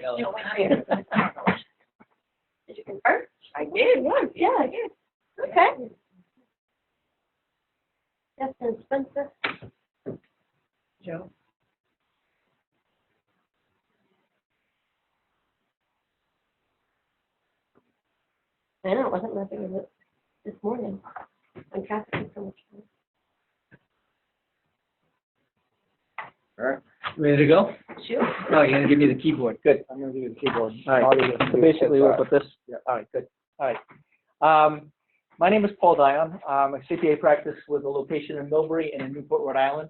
Kelly. Did you confirm? I did. Yeah, I did. Okay. Justin Spencer. Joe. I know, it wasn't that big of it this morning. I'm trafficking so much. All right. Ready to go? Sure. No, you're gonna give me the keyboard. Good. I'm gonna give you the keyboard. All right. So basically, we'll put this. Yeah. All right. Good. All right. My name is Paul Dion. I'm a CPA practice with a location in Millbury and in Newport, Rhode Island.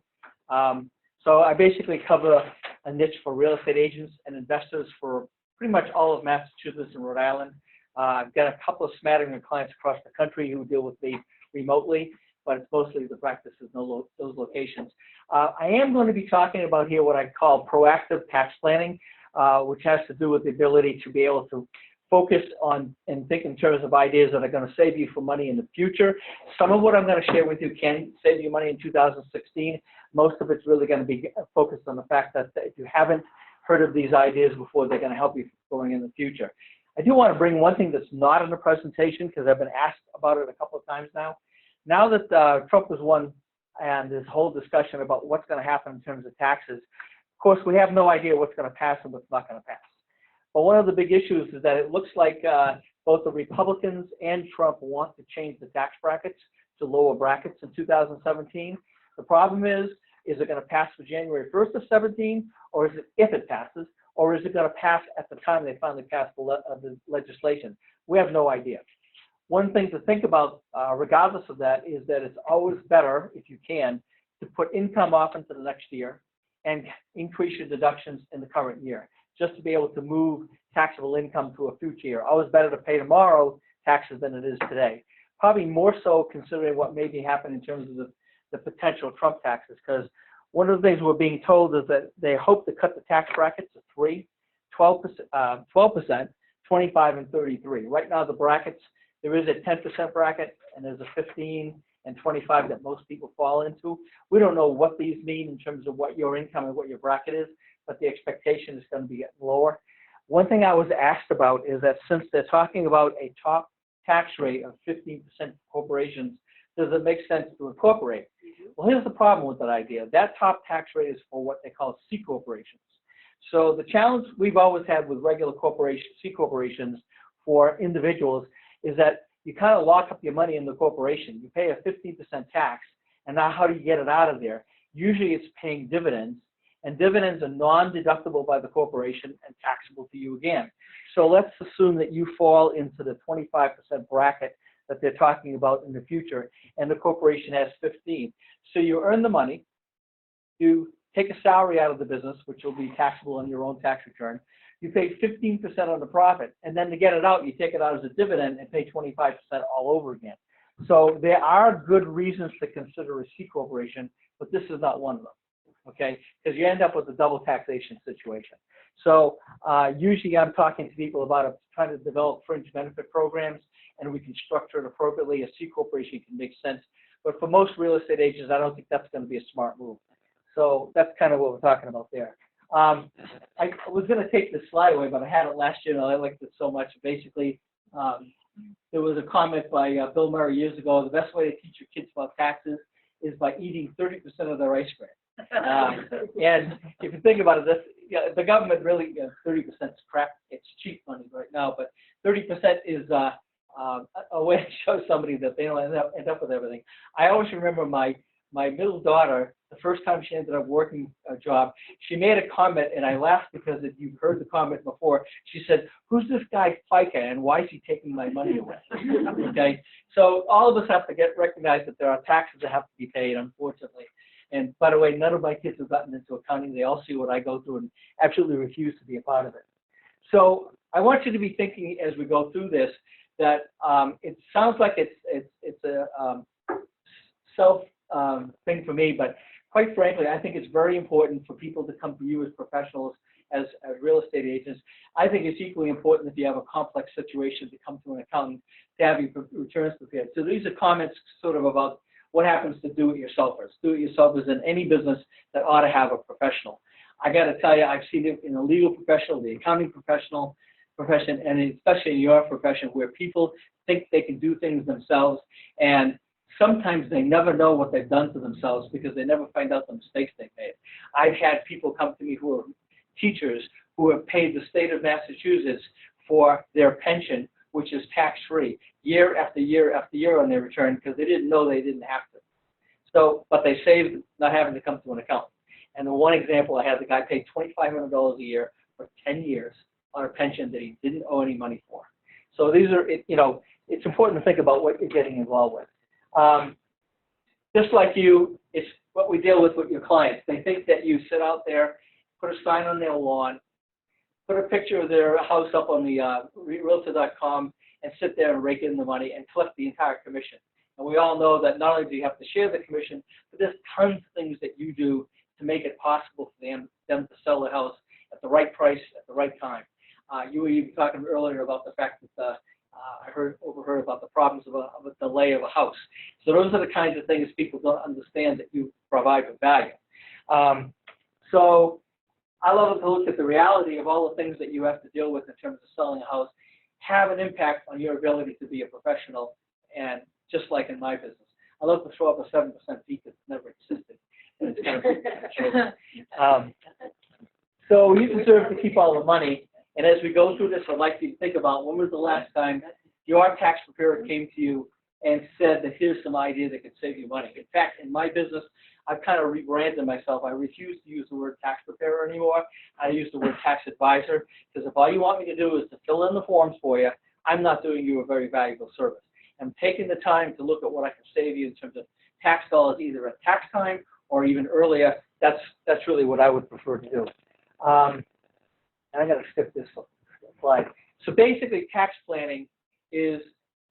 So I basically cover a niche for real estate agents and investors for pretty much all of Massachusetts and Rhode Island. I've got a couple of smattering of clients across the country who deal with me remotely, but it's mostly the practice in those locations. I am going to be talking about here what I call proactive tax planning, which has to do with the ability to be able to focus on and think in terms of ideas that are going to save you for money in the future. Some of what I'm going to share with you can save you money in 2016. Most of it's really going to be focused on the fact that if you haven't heard of these ideas before, they're going to help you going in the future. I do want to bring one thing that's not in the presentation because I've been asked about it a couple of times now. Now that Trump has won and this whole discussion about what's going to happen in terms of taxes, of course, we have no idea what's going to pass and what's not going to pass. But one of the big issues is that it looks like both the Republicans and Trump want to change the tax brackets to lower brackets in 2017. The problem is it going to pass for January 1st of 17, or is it, if it passes, or is it going to pass at the time they finally pass the legislation? We have no idea. One thing to think about, regardless of that, is that it's always better, if you can, to put income off into the next year and increase your deductions in the current year, just to be able to move taxable income to a future year. Always better to pay tomorrow taxes than it is today. Probably more so considering what may be happening in terms of the potential Trump taxes, because one of the things we're being told is that they hope to cut the tax brackets to 3, 12%, 25, and 33. Right now, the brackets, there is a 10% bracket, and there's a 15 and 25 that most people fall into. We don't know what these mean in terms of what your income and what your bracket is, but the expectation is going to be getting lower. One thing I was asked about is that since they're talking about a top tax rate of 15% for corporations, does it make sense to incorporate? Well, here's the problem with that idea. That top tax rate is for what they call C corporations. So the challenge we've always had with regular corporations, C corporations for individuals, is that you kind of lock up your money in the corporation. You pay a 15% tax, and now how do you get it out of there? Usually it's paying dividends, and dividends are non-deductible by the corporation and taxable to you again. So let's assume that you fall into the 25% bracket that they're talking about in the future, and the corporation has 15. So you earn the money, you take a salary out of the business, which will be taxable on your own tax return. You pay 15% on the profit, and then to get it out, you take it out as a dividend and pay 25% all over again. So there are good reasons to consider a C corporation, but this is not one of them, okay? Because you end up with a double taxation situation. So usually I'm talking to people about trying to develop fringe benefit programs, and we can structure it appropriately. A C corporation can make sense. But for most real estate agents, I don't think that's going to be a smart move. So that's kind of what we're talking about there. I was going to take this slide away, but I had it last year, and I liked it so much. Basically, there was a comment by Bill Murray years ago, the best way to teach your kids about taxes is by eating 30% of their ice cream. And if you think about it, the government really, 30% is crap. It's cheap money right now, but 30% is a way to show somebody that they don't end up with everything. I always remember my middle daughter, the first time she ended up working a job, she made a comment, and I laughed because if you've heard the comment before, she said, "Who's this guy FICA, and why is he taking my money away?" Okay, so all of us have to recognize that there are taxes that have to be paid, unfortunately. And by the way, none of my kids have gotten into accounting. They all see what I go through and absolutely refuse to be a part of it. So I want you to be thinking as we go through this that it sounds like it's a self thing for me, but quite frankly, I think it's very important for people to come to you as professionals, as real estate agents. I think it's equally important if you have a complex situation to come to an accountant to have your returns prepared. So these are comments sort of about what happens to do-it-yourselfers. Do-it-yourselfers in any business that ought to have a professional. I got to tell you, I've seen it in the legal profession, the accounting profession, and especially in your profession, where people think they can do things themselves, and sometimes they never know what they've done to themselves because they never find out the mistakes they made. I've had people come to me who are teachers who have paid the state of Massachusetts for their pension, which is tax-free, year after year after year on their return because they didn't know they didn't have to. So, but they saved not having to come to an accountant. And the one example I had, the guy paid $2,500 a year for 10 years on a pension that he didn't owe any money for. So these are, it's important to think about what you're getting involved with. Just like you, it's what we deal with your clients. They think that you sit out there, put a sign on their lawn, put a picture of their house up on the Realtor.com and sit there and rake in the money and collect the entire commission. And we all know that not only do you have to share the commission, but there's tons of things that you do to make it possible for them to sell the house at the right price at the right time. You were even talking earlier about the fact that I overheard about the problems of a delay of a house. So those are the kinds of things people don't understand that you provide with value. So I love to look at the reality of all the things that you have to deal with in terms of selling a house have an impact on your ability to be a professional, and just like in my business. I love to throw up a 7% fee that's never existed. And it's kind of so you deserve to keep all the money. And as we go through this, I'd like you to think about when was the last time your tax preparer came to you and said that here's some idea that could save you money. In fact, in my business, I've kind of rebranded myself. I refuse to use the word tax preparer anymore. I use the word tax advisor, because if all you want me to do is to fill in the forms for you, I'm not doing you a very valuable service. I'm taking the time to look at what I can save you in terms of tax dollars, either at tax time or even earlier. That's really what I would prefer to do. And I got to skip this slide. So basically, tax planning is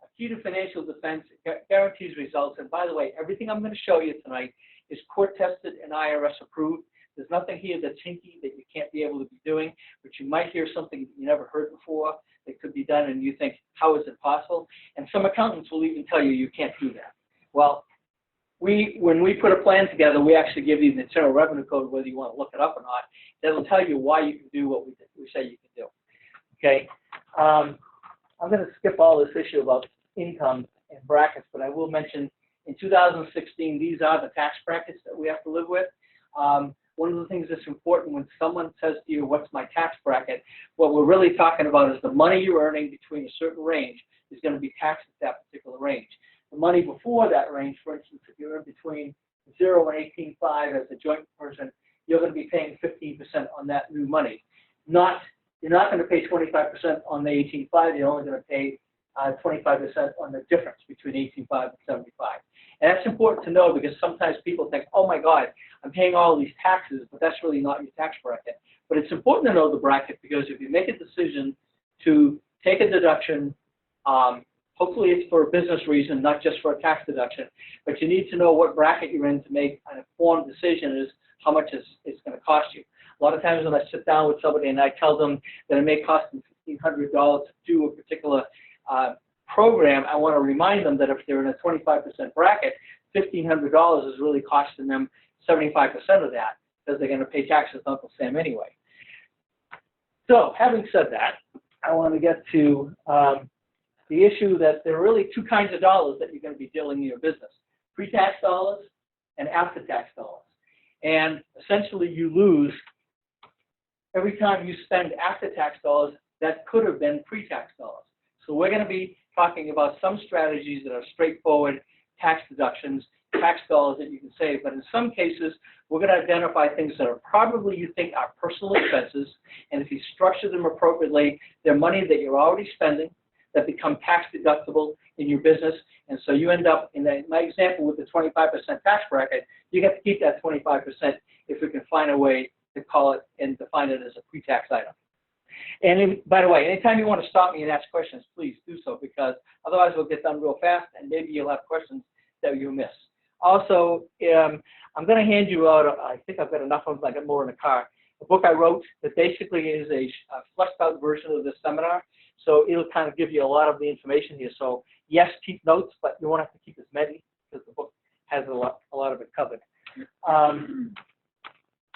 a key to financial defense. It guarantees results. And by the way, everything I'm going to show you tonight is court tested and IRS approved. There's nothing here that's hinky that you can't be able to be doing, but you might hear something that you never heard before that could be done, and you think, how is it possible? And some accountants will even tell you you can't do that. Well, when we put a plan together, we actually give you the Internal Revenue Code, whether you want to look it up or not. That'll tell you why you can do what we say you can do. Okay. I'm going to skip all this issue about income and brackets, but I will mention in 2016, these are the tax brackets that we have to live with. One of the things that's important when someone says to you, what's my tax bracket, what we're really talking about is the money you're earning between a certain range is going to be taxed at that particular range. The money before that range, for instance, if you're in between 0 and 18.5 as a joint person, you're going to be paying 15% on that new money. You're not going to pay 25% on the 18.5. You're only going to pay 25% on the difference between 18.5 and 75. And that's important to know because sometimes people think, oh my God, I'm paying all these taxes, but that's really not your tax bracket. But it's important to know the bracket because if you make a decision to take a deduction, hopefully it's for a business reason, not just for a tax deduction, but you need to know what bracket you're in to make an informed decision as how much it's going to cost you. A lot of times when I sit down with somebody and I tell them that it may cost them $1,500 to do a particular program, I want to remind them that if they're in a 25% bracket, $1,500 is really costing them 75% of that because they're going to pay taxes to Uncle Sam anyway. So having said that, I want to get to the issue that there are really two kinds of dollars that you're going to be dealing in your business, pre-tax dollars and after-tax dollars. And essentially you lose every time you spend after-tax dollars that could have been pre-tax dollars. So we're going to be talking about some strategies that are straightforward tax deductions, tax dollars that you can save. But in some cases, we're going to identify things that are probably you think are personal expenses. And if you structure them appropriately, they're money that you're already spending that become tax deductible in your business. And so you end up, in my example with the 25% tax bracket, you get to keep that 25% if we can find a way to call it and define it as a pre-tax item. And by the way, anytime you want to stop me and ask questions, please do so, because otherwise we'll get done real fast and maybe you'll have questions that you miss. Also, I'm going to hand you out, I think I've got enough of them, I got more in the car, a book I wrote that basically is a fleshed out version of this seminar. So it'll kind of give you a lot of the information here. So yes, keep notes, but you won't have to keep as many because the book has a lot of it covered.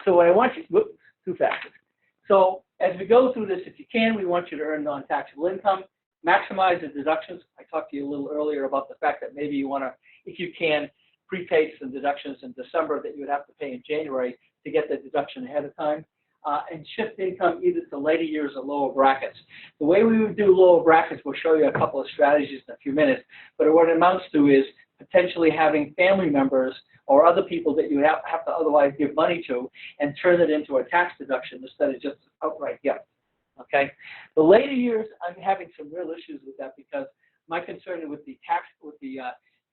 So what I want you two factors. So as we go through this, if you can, we want you to earn non-taxable income, maximize the deductions. I talked to you a little earlier about the fact that maybe you want to, if you can, prepay some deductions in December that you would have to pay in January to get the deduction ahead of time, and shift income either to later years or lower brackets. The way we would do lower brackets, we'll show you a couple of strategies in a few minutes, but what it amounts to is potentially having family members or other people that you have to otherwise give money to and turn it into a tax deduction instead of just outright gift. Okay? The later years, I'm having some real issues with that because my concern with the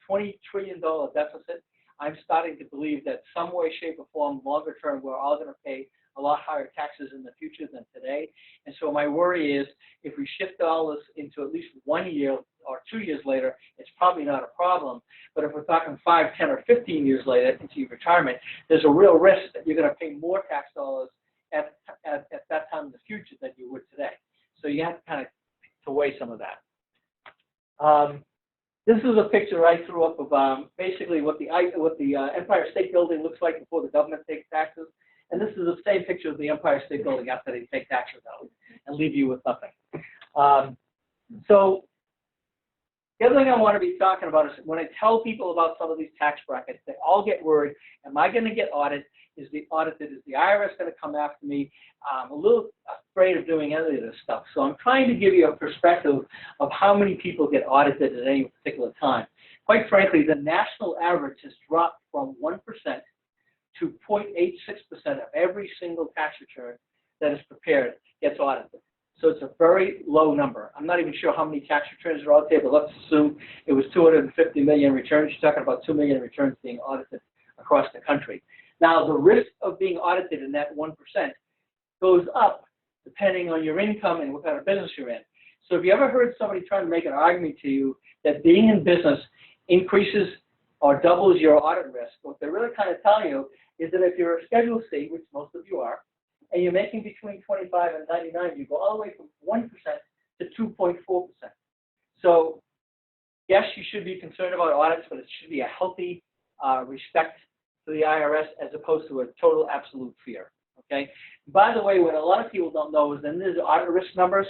$20 trillion deficit, I'm starting to believe that some way, shape, or form, longer term, we're all going to pay a lot higher taxes in the future than today. And so my worry is if we shift all this into at least 1 year or 2 years later, it's probably not a problem. But if we're talking 5, 10, or 15 years later into your retirement, there's a real risk that you're going to pay more tax dollars at that time in the future than you would today. So you have to kind of to weigh some of that. This is a picture I threw up of basically what the Empire State Building looks like before the government takes taxes. And this is the same picture of the Empire State Building after they take taxes out and leave you with nothing. So the other thing I want to be talking about is when I tell people about some of these tax brackets, they all get worried. Am I going to get audited? Is the IRS going to come after me? I'm a little afraid of doing any of this stuff. So I'm trying to give you a perspective of how many people get audited at any particular time. Quite frankly, the national average has dropped from 1% to 0.86% of every single tax return that is prepared gets audited. So it's a very low number. I'm not even sure how many tax returns are out there, but let's assume it was 250 million returns. You're talking about 2 million returns being audited across the country. Now, the risk of being audited in that 1% goes up depending on your income and what kind of business you're in. So if you ever heard somebody trying to make an argument to you that being in business increases or doubles your audit risk, what they're really kind of telling you is that if you're a Schedule C, which most of you are, and you're making between 25 and 99, you go all the way from 1% to 2.4%. So yes, you should be concerned about audits, but it should be a healthy respect for the IRS as opposed to a total absolute fear. Okay. By the way, what a lot of people don't know is in these audit risk numbers,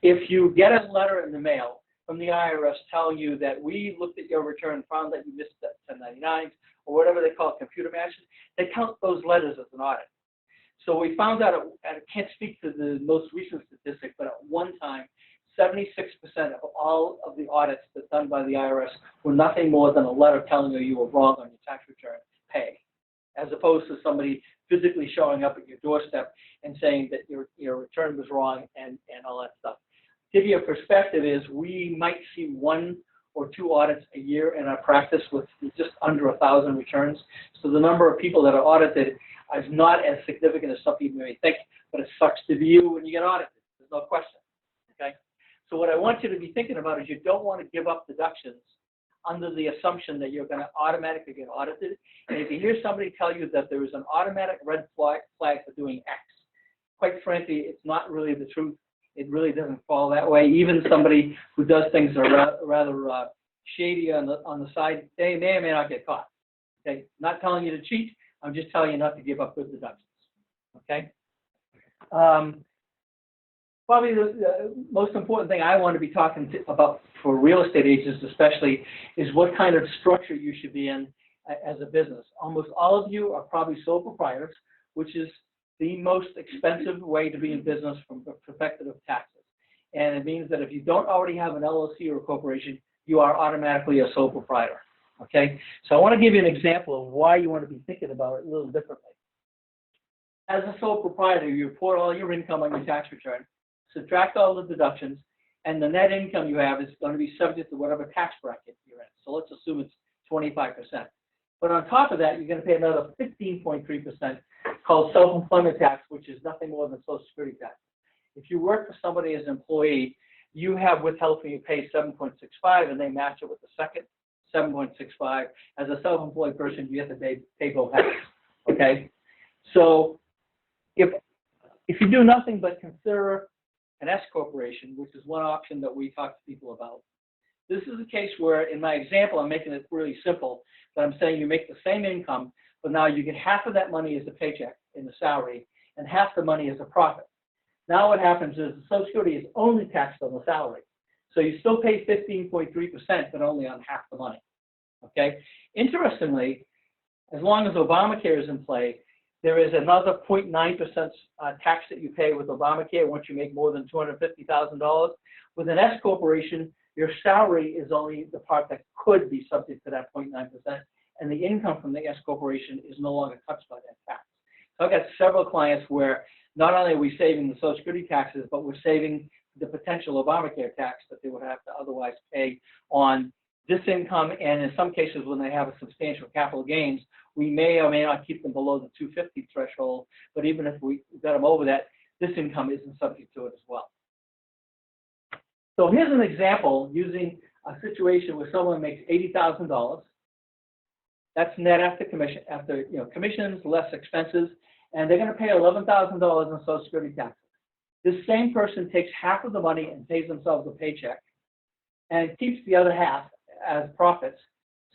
if you get a letter in the mail from the IRS telling you that we looked at your return and found that you missed that 1099s or whatever they call it, computer matches, they count those letters as an audit. So we found out, and I can't speak to the most recent statistic, but at one time, 76% of all of the audits that's done by the IRS were nothing more than a letter telling you you were wrong on your tax return, pay, as opposed to somebody physically showing up at your doorstep and saying that your return was wrong and all that stuff. To give you a perspective is we might see 1 or 2 audits a year in our practice with just under 1,000 returns. So the number of people that are audited is not as significant as some people may think, but it sucks to be you when you get audited. There's no question. Okay. So what I want you to be thinking about is you don't want to give up deductions under the assumption that you're going to automatically get audited. And if you hear somebody tell you that there is an automatic red flag for doing X, quite frankly, it's not really the truth. It really doesn't fall that way. Even somebody who does things that are rather shady on the side, they may or may not get caught. Okay, not telling you to cheat. I'm just telling you not to give up good deductions. Okay. Probably the most important thing I want to be talking about for real estate agents, especially, is what kind of structure you should be in as a business. Almost all of you are probably sole proprietors, which is the most expensive way to be in business from the perspective of taxes. And it means that if you don't already have an LLC or a corporation, you are automatically a sole proprietor. Okay? So I want to give you an example of why you want to be thinking about it a little differently. As a sole proprietor, you report all your income on your tax return, subtract all the deductions, and the net income you have is going to be subject to whatever tax bracket you're in. So let's assume it's 25%. But on top of that, you're going to pay another 15.3% called self-employment tax, which is nothing more than Social Security tax. If you work for somebody as an employee, you have withheld from your pay 7.65, and they match it with the second 7.65. As a self-employed person, you have to pay both halves. Okay? So if you do nothing but consider an S corporation, which is one option that we talk to people about, this is a case where, in my example, I'm making it really simple, but I'm saying you make the same income, but now you get half of that money as a paycheck in the salary, and half the money is a profit. Now what happens is the Social Security is only taxed on the salary. So you still pay 15.3%, but only on half the money, okay? Interestingly, as long as Obamacare is in play, there is another 0.9% tax that you pay with Obamacare once you make more than $250,000. With an S corporation, your salary is only the part that could be subject to that 0.9%, and the income from the S corporation is no longer touched by that tax. So I've got several clients where not only are we saving the Social Security taxes, but we're saving the potential Obamacare tax that they would have to otherwise pay on this income, and in some cases when they have a substantial capital gains, we may or may not keep them below the 250 threshold, but even if we got them over that, this income isn't subject to it as well. So here's an example using a situation where someone makes $80,000. That's net after commission, after commissions, less expenses, and they're going to pay $11,000 in Social Security taxes. This same person takes half of the money and pays themselves a paycheck and keeps the other half as profits.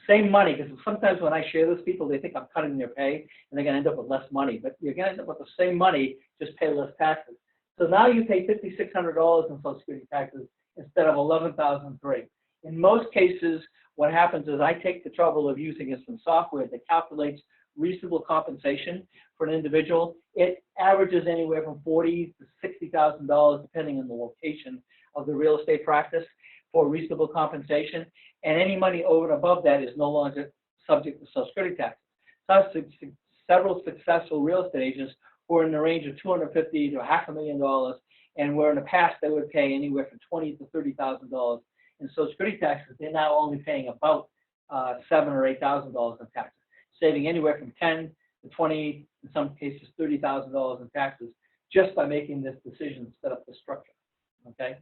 Same money, because sometimes when I share this with people, they think I'm cutting their pay and they're going to end up with less money. But you're going to end up with the same money, just pay less taxes. So now you pay $5,600 in Social Security taxes instead of $11,300. In most cases, what happens is I take the trouble of using some software that calculates reasonable compensation for an individual. It averages anywhere from $40,000 to $60,000, depending on the location of the real estate practice, for reasonable compensation. And any money over and above that is no longer subject to Social Security taxes. So I have several successful real estate agents who are in the range of $250,000 to $500,000, and where in the past they would pay anywhere from $20,000 to $30,000 in Social Security taxes, they're now only paying about $7,000 or $8,000 in taxes, saving anywhere from $10,000 to $20,000, in some cases $30,000 in taxes, just by making this decision to set up the structure. Okay.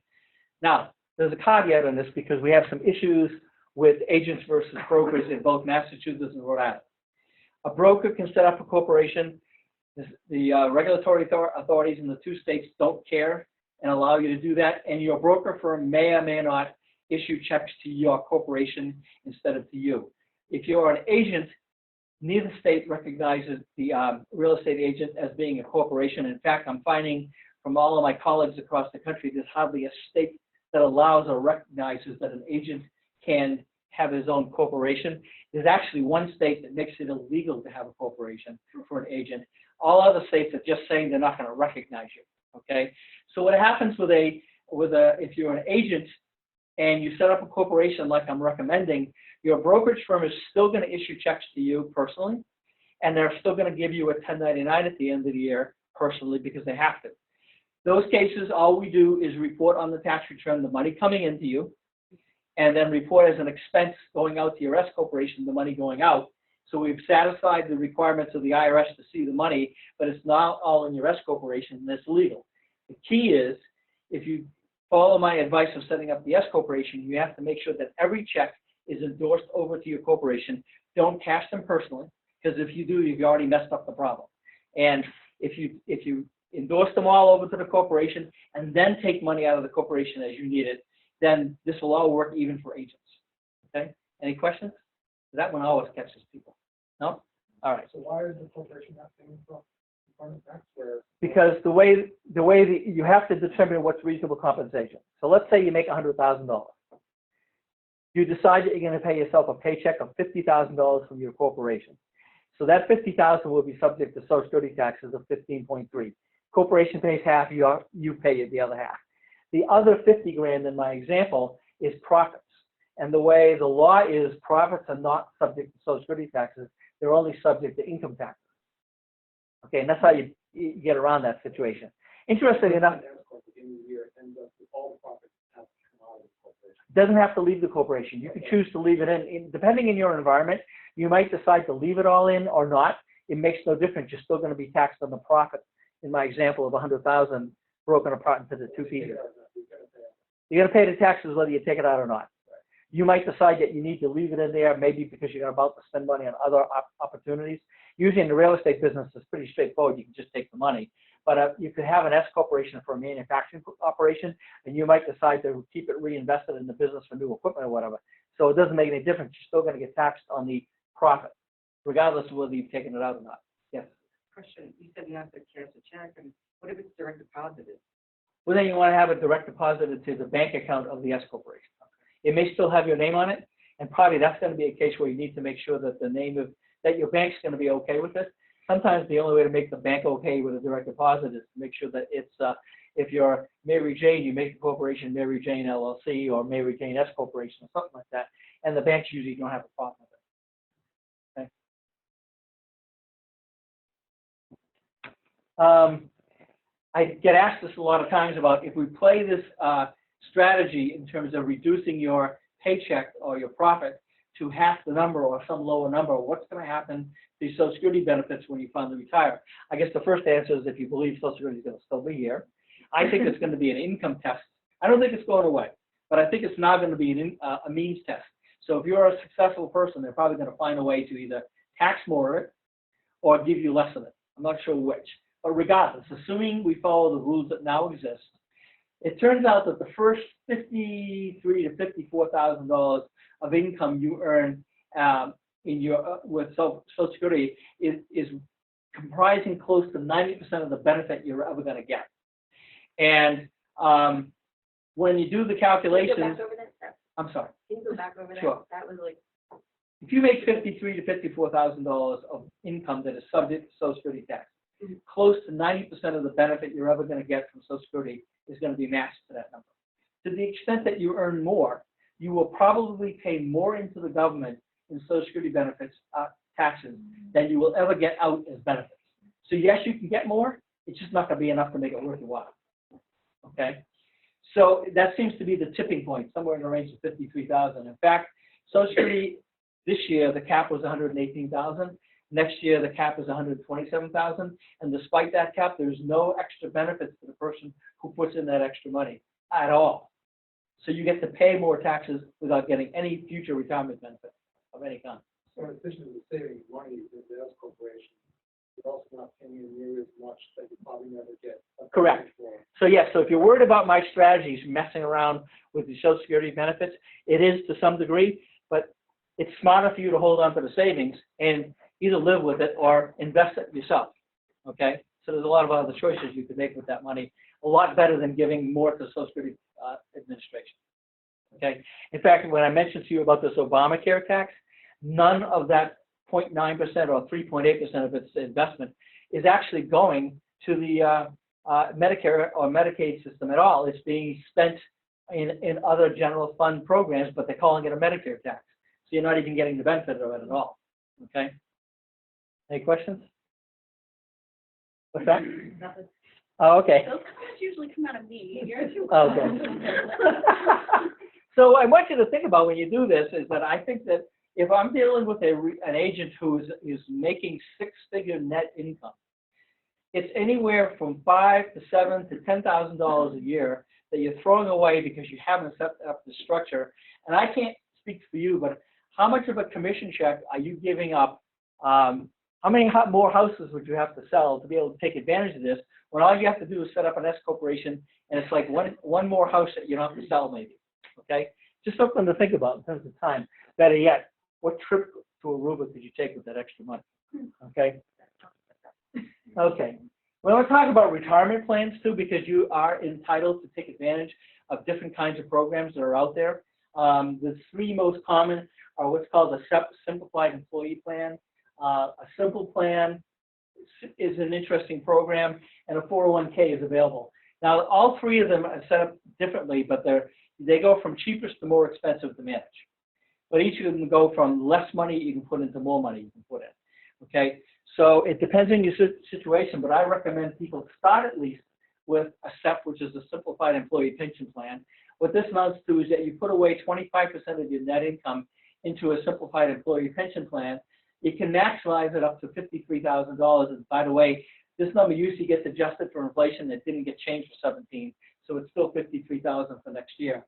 Now, there's a caveat on this because we have some issues with agents versus brokers in both Massachusetts and Rhode Island. A broker can set up a corporation. The regulatory authorities in the two states don't care and allow you to do that, and your broker firm may or may not issue checks to your corporation instead of to you. If you're an agent, neither state recognizes the real estate agent as being a corporation. In fact, I'm finding from all of my colleagues across the country, there's hardly a state that allows or recognizes that an agent can have his own corporation. There's actually one state that makes it illegal to have a corporation for an agent. All other states are just saying they're not going to recognize you. Okay, so what happens if you're an agent and you set up a corporation like I'm recommending, your brokerage firm is still going to issue checks to you personally, and they're still going to give you a 1099 at the end of the year personally because they have to. Those cases, all we do is report on the tax return the money coming into you, and then report as an expense going out to your S corporation the money going out. So we've satisfied the requirements of the IRS to see the money, but it's not all in your S corporation, and it's legal. The key is, if you follow my advice of setting up the S corporation, you have to make sure that every check is endorsed over to your corporation. Don't cash them personally, because if you do, you've already messed up the problem. And if you endorse them all over to the corporation and then take money out of the corporation as you need it, then this will all work even for agents. Okay? Any questions? That one always catches people. No? All right. So why is the corporation not paying for tax? Because the way that you have to determine what's reasonable compensation. So let's say you make $100,000. You decide that you're going to pay yourself a paycheck of $50,000 from your corporation. So that $50,000 will be subject to Social Security taxes of 15.3. Corporation pays half, you pay the other half. The other 50 grand in my example is profits. And the way the law is, profits are not subject to Social Security taxes. They're only subject to income taxes. Okay, and that's how you get around that situation. Interesting enough, doesn't have to leave the corporation. You can choose to leave it in. Depending on your environment, you might decide to leave it all in or not. It makes no difference. You're still going to be taxed on the profit. In my example of 100,000 broken apart into the two pieces. You're going to pay the taxes whether you take it out or not. You might decide that you need to leave it in there, maybe because you're about to spend money on other opportunities. Usually in the real estate business, it's pretty straightforward. You can just take the money. But you could have an S corporation for a manufacturing operation, and you might decide to keep it reinvested in the business for new equipment or whatever. So it doesn't make any difference. You're still going to get taxed on the profit, regardless of whether you've taken it out or not. Yes? question, you said you have to cash a check, and what if it's direct deposited? Well, then you want to have it direct deposited to the bank account of the S corporation. It may still have your name on it, and probably that's going to be a case where you need to make sure that the name of, that your bank's going to be okay with it. Sometimes the only way to make the bank okay with a direct deposit is to make sure that it's, if you're Mary Jane, you make the corporation Mary Jane LLC or Mary Jane S Corporation or something like that, and the banks usually don't have a problem with it. Okay. I get asked this a lot of times about if we play this strategy in terms of reducing your paycheck or your profit to half the number or some lower number, what's going to happen to your Social Security benefits when you finally retire? I guess the first answer is if you believe Social Security is going to still be here. I think it's going to be an income test. I don't think it's going away, but I think it's now going to be a means test. So if you're a successful person, they're probably going to find a way to either tax more of it or give you less of it. I'm not sure which. But regardless, assuming we follow the rules that now exist, it turns out that the first $53,000 to $54,000 of income you earn in your with Social Security is comprising close to 90% of the benefit you're ever going to get. And when you do the calculations, Can you go back over that stuff? I'm sorry. Can you go back over that? Sure. That was like, If you make $53,000 to $54,000 of income that is subject to Social Security tax, close to 90% of the benefit you're ever going to get from Social Security is going to be matched to that number. To the extent that you earn more, you will probably pay more into the government in Social Security benefits, taxes, than you will ever get out as benefits. So yes, you can get more. It's just not going to be enough to make it worth your while. Okay? So that seems to be the tipping point, somewhere in the range of 53,000. In fact, Social Security this year, the cap was 118,000. Next year, the cap is 127,000, and despite that cap, there's no extra benefits to the person who puts in that extra money at all. So you get to pay more taxes without getting any future retirement benefit of any kind. So in addition to saving money with the S corporation, you're also not paying near as much that you probably never get. Correct. So yes, so if you're worried about my strategies messing around with the Social Security benefits, it is to some degree, but it's smarter for you to hold on to the savings and either live with it or invest it yourself, okay? So there's a lot of other choices you could make with that money, a lot better than giving more to the Social Security Administration, okay? In fact, when I mentioned to you about this Obamacare tax, none of that 0.9% or 3.8% of its investment is actually going to the Medicare or Medicaid system at all. It's being spent in other general fund programs, but they're calling it a Medicare tax. So you're not even getting the benefit of it at all, okay? Any questions? What's that? nothing. Oh, okay. Those comments usually come out of me. You're too. Okay. So I want you to think about when you do this is that I think that if I'm dealing with an agent who is making six-figure net income, it's anywhere from $5,000 to $7,000 to $10,000 a year that you're throwing away because you haven't set up the structure. And I can't speak for you, but how much of a commission check are you giving up? How many more houses would you have to sell to be able to take advantage of this when all you have to do is set up an S corporation and it's like one more house that you don't have to sell maybe, okay? Just something to think about in terms of time. Better yet, what trip to Aruba could you take with that extra money, okay? Okay. We want to talk about retirement plans too because you are entitled to take advantage of different kinds of programs that are out there. The three most common are what's called a simplified employee plan. A simple plan is an interesting program, and a 401k is available. Now, all three of them are set up differently, but they go from cheapest to more expensive to manage. But each of them go from less money you can put into more money you can put in. Okay, so it depends on your situation, but I recommend people start at least with a SEP, which is a simplified employee pension plan. What this amounts to is that you put away 25% of your net income into a simplified employee pension plan. You can maximize it up to $53,000. And by the way, this number usually gets adjusted for inflation that didn't get changed for 17, so it's still $53,000 for next year.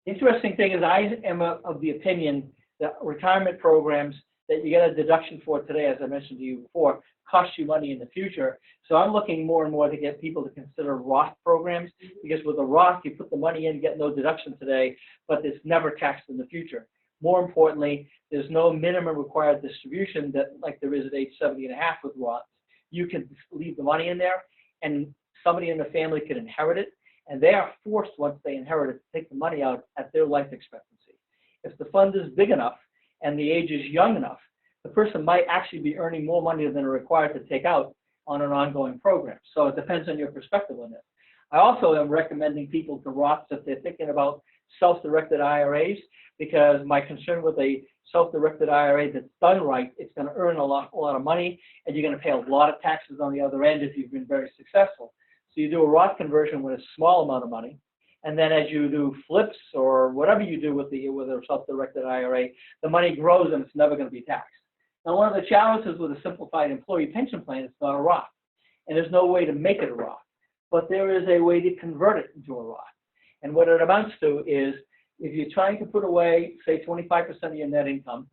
Interesting thing is I am of the opinion that retirement programs that you get a deduction for today, as I mentioned to you before, cost you money in the future. So I'm looking more and more to get people to consider Roth programs because with a Roth, you put the money in, get no deduction today, but it's never taxed in the future. More importantly, there's no minimum required distribution that like there is at age 70 and a half with Roths. You can leave the money in there, and somebody in the family can inherit it, and they are forced, once they inherit it, to take the money out at their life expectancy. If the fund is big enough and the age is young enough, the person might actually be earning more money than they're required to take out on an ongoing program. So it depends on your perspective on this. I also am recommending people to Roths if they're thinking about self-directed IRAs, because my concern with a self-directed IRA that's done right, it's going to earn a lot of money, and you're going to pay a lot of taxes on the other end if you've been very successful. So you do a Roth conversion with a small amount of money, and then as you do flips or whatever you do with a self-directed IRA, the money grows and it's never going to be taxed. Now, one of the challenges with a simplified employee pension plan is it's not a Roth, and there's no way to make it a Roth, but there is a way to convert it into a Roth. And what it amounts to is, if you're trying to put away, say, 25% of your net income,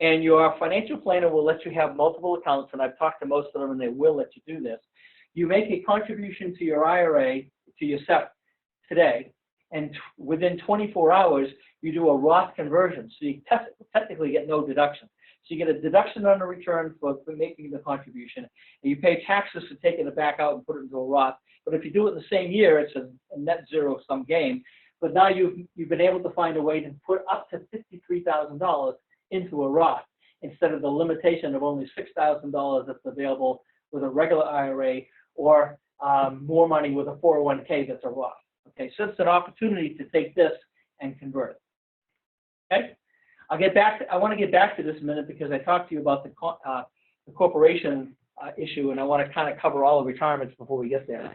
and your financial planner will let you have multiple accounts, and I've talked to most of them, and they will let you do this, you make a contribution to your IRA, to your SEP today, and within 24 hours, you do a Roth conversion. So you technically get no deduction. So you get a deduction on the return for making the contribution, and you pay taxes for taking it back out and put it into a Roth. But if you do it in the same year, it's a net zero-sum game. But now you've been able to find a way to put up to $53,000 into a Roth instead of the limitation of only $6,000 that's available with a regular IRA, or more money with a 401k that's a Roth. Okay, so it's an opportunity to take this and convert it. Okay, I want to get back to this a minute because I talked to you about the corporation issue, and I want to kind of cover all the retirements before we get there.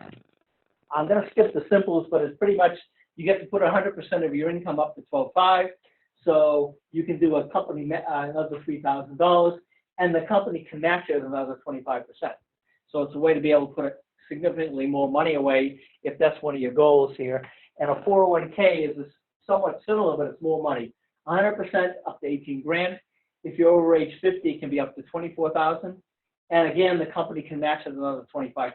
I'm going to skip the simples, but it's pretty much you get to put 100% of your income up to 12.5, so you can do a company another $3,000, and the company can match it another 25%. So it's a way to be able to put significantly more money away if that's one of your goals here. And a 401k is somewhat similar, but it's more money. 100% up to 18 grand. If you're over age 50, it can be up to 24,000. And again, the company can match it another 25%.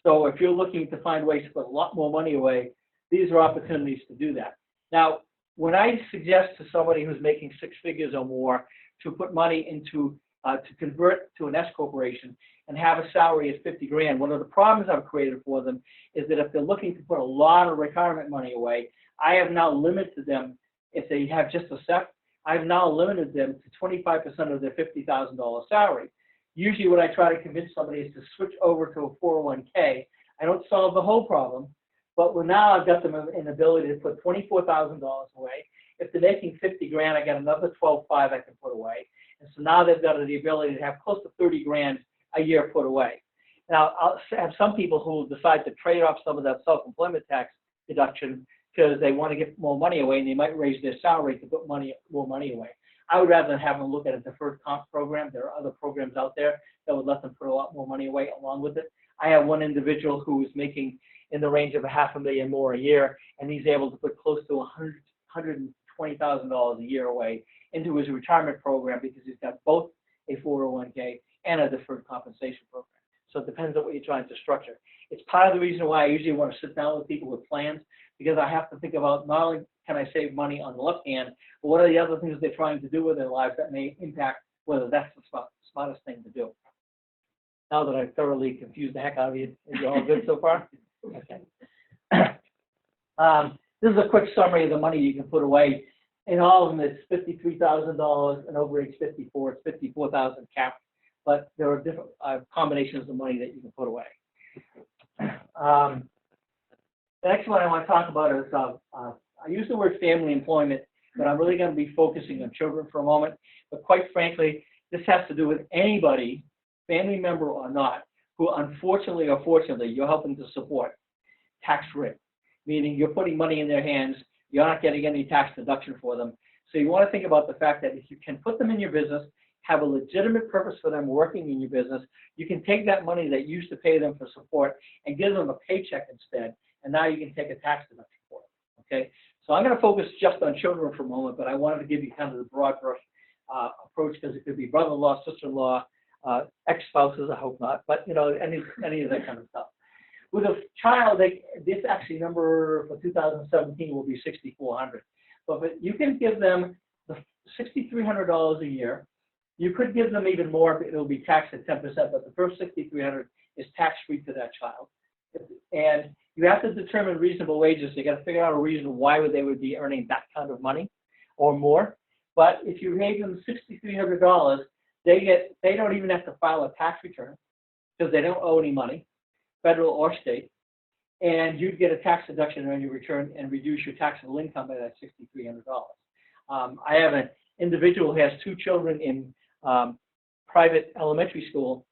So if you're looking to find ways to put a lot more money away, these are opportunities to do that. Now, when I suggest to somebody who's making 6 figures or more to put money into, to convert to an S corporation and have a salary of 50 grand, one of the problems I've created for them is that if they're looking to put a lot of retirement money away, I have now limited them, if they have just a SEP, I've now limited them to 25% of their $50,000 salary. Usually what I try to convince somebody is to switch over to a 401k. I don't solve the whole problem, but now I've got them an ability to put $24,000 away. If they're making 50 grand, I got another 12.5 I can put away. And so now they've got the ability to have close to 30 grand a year put away. Now, I'll have some people who will decide to trade off some of that self-employment tax deduction because they want to get more money away, and they might raise their salary to put more money away. I would rather have them look at a deferred comp program. There are other programs out there that would let them put a lot more money away along with it. I have one individual who is making in the range of $500,000 more a year, and he's able to put close to $120,000 a year away into his retirement program because he's got both a 401k and a deferred compensation program. So it depends on what you're trying to structure. It's part of the reason why I usually want to sit down with people with plans, because I have to think about not only can I save money on the left hand, but what are the other things they're trying to do with their lives that may impact whether that's the smartest thing to do. Now that I've thoroughly confused the heck out of you, is it all good so far? Okay. This is a quick summary of the money you can put away. In all of them, it's $53,000, and over age 54, it's $54,000 capped. But there are different combinations of money that you can put away. The next one I want to talk about is, I use the word family employment, but I'm really going to be focusing on children for a moment. But quite frankly, this has to do with anybody, family member or not, who unfortunately or fortunately you're helping to support tax-free, meaning you're putting money in their hands, you're not getting any tax deduction for them. So you want to think about the fact that if you can put them in your business, have a legitimate purpose for them working in your business, you can take that money that you used to pay them for support and give them a paycheck instead, and now you can take a tax deduction for it, okay? So I'm going to focus just on children for a moment, but I wanted to give you kind of the broad brush approach, because it could be brother-in-law, sister-in-law, ex-spouses, I hope not, but you know, any of that kind of stuff. With a child, this actually number for 2017 will be 6,400. But you can give them the $6,300 a year. You could give them even more, but it'll be taxed at 10%, but the first $6,300 is tax-free to that child. And you have to determine reasonable wages. You got to figure out a reason why they would be earning that kind of money or more. But if you gave them $6,300, they don't even have to file a tax return because they don't owe any money, federal or state. And you'd get a tax deduction on your return and reduce your taxable income by that $6,300. I have an individual who has 2 children in private elementary school.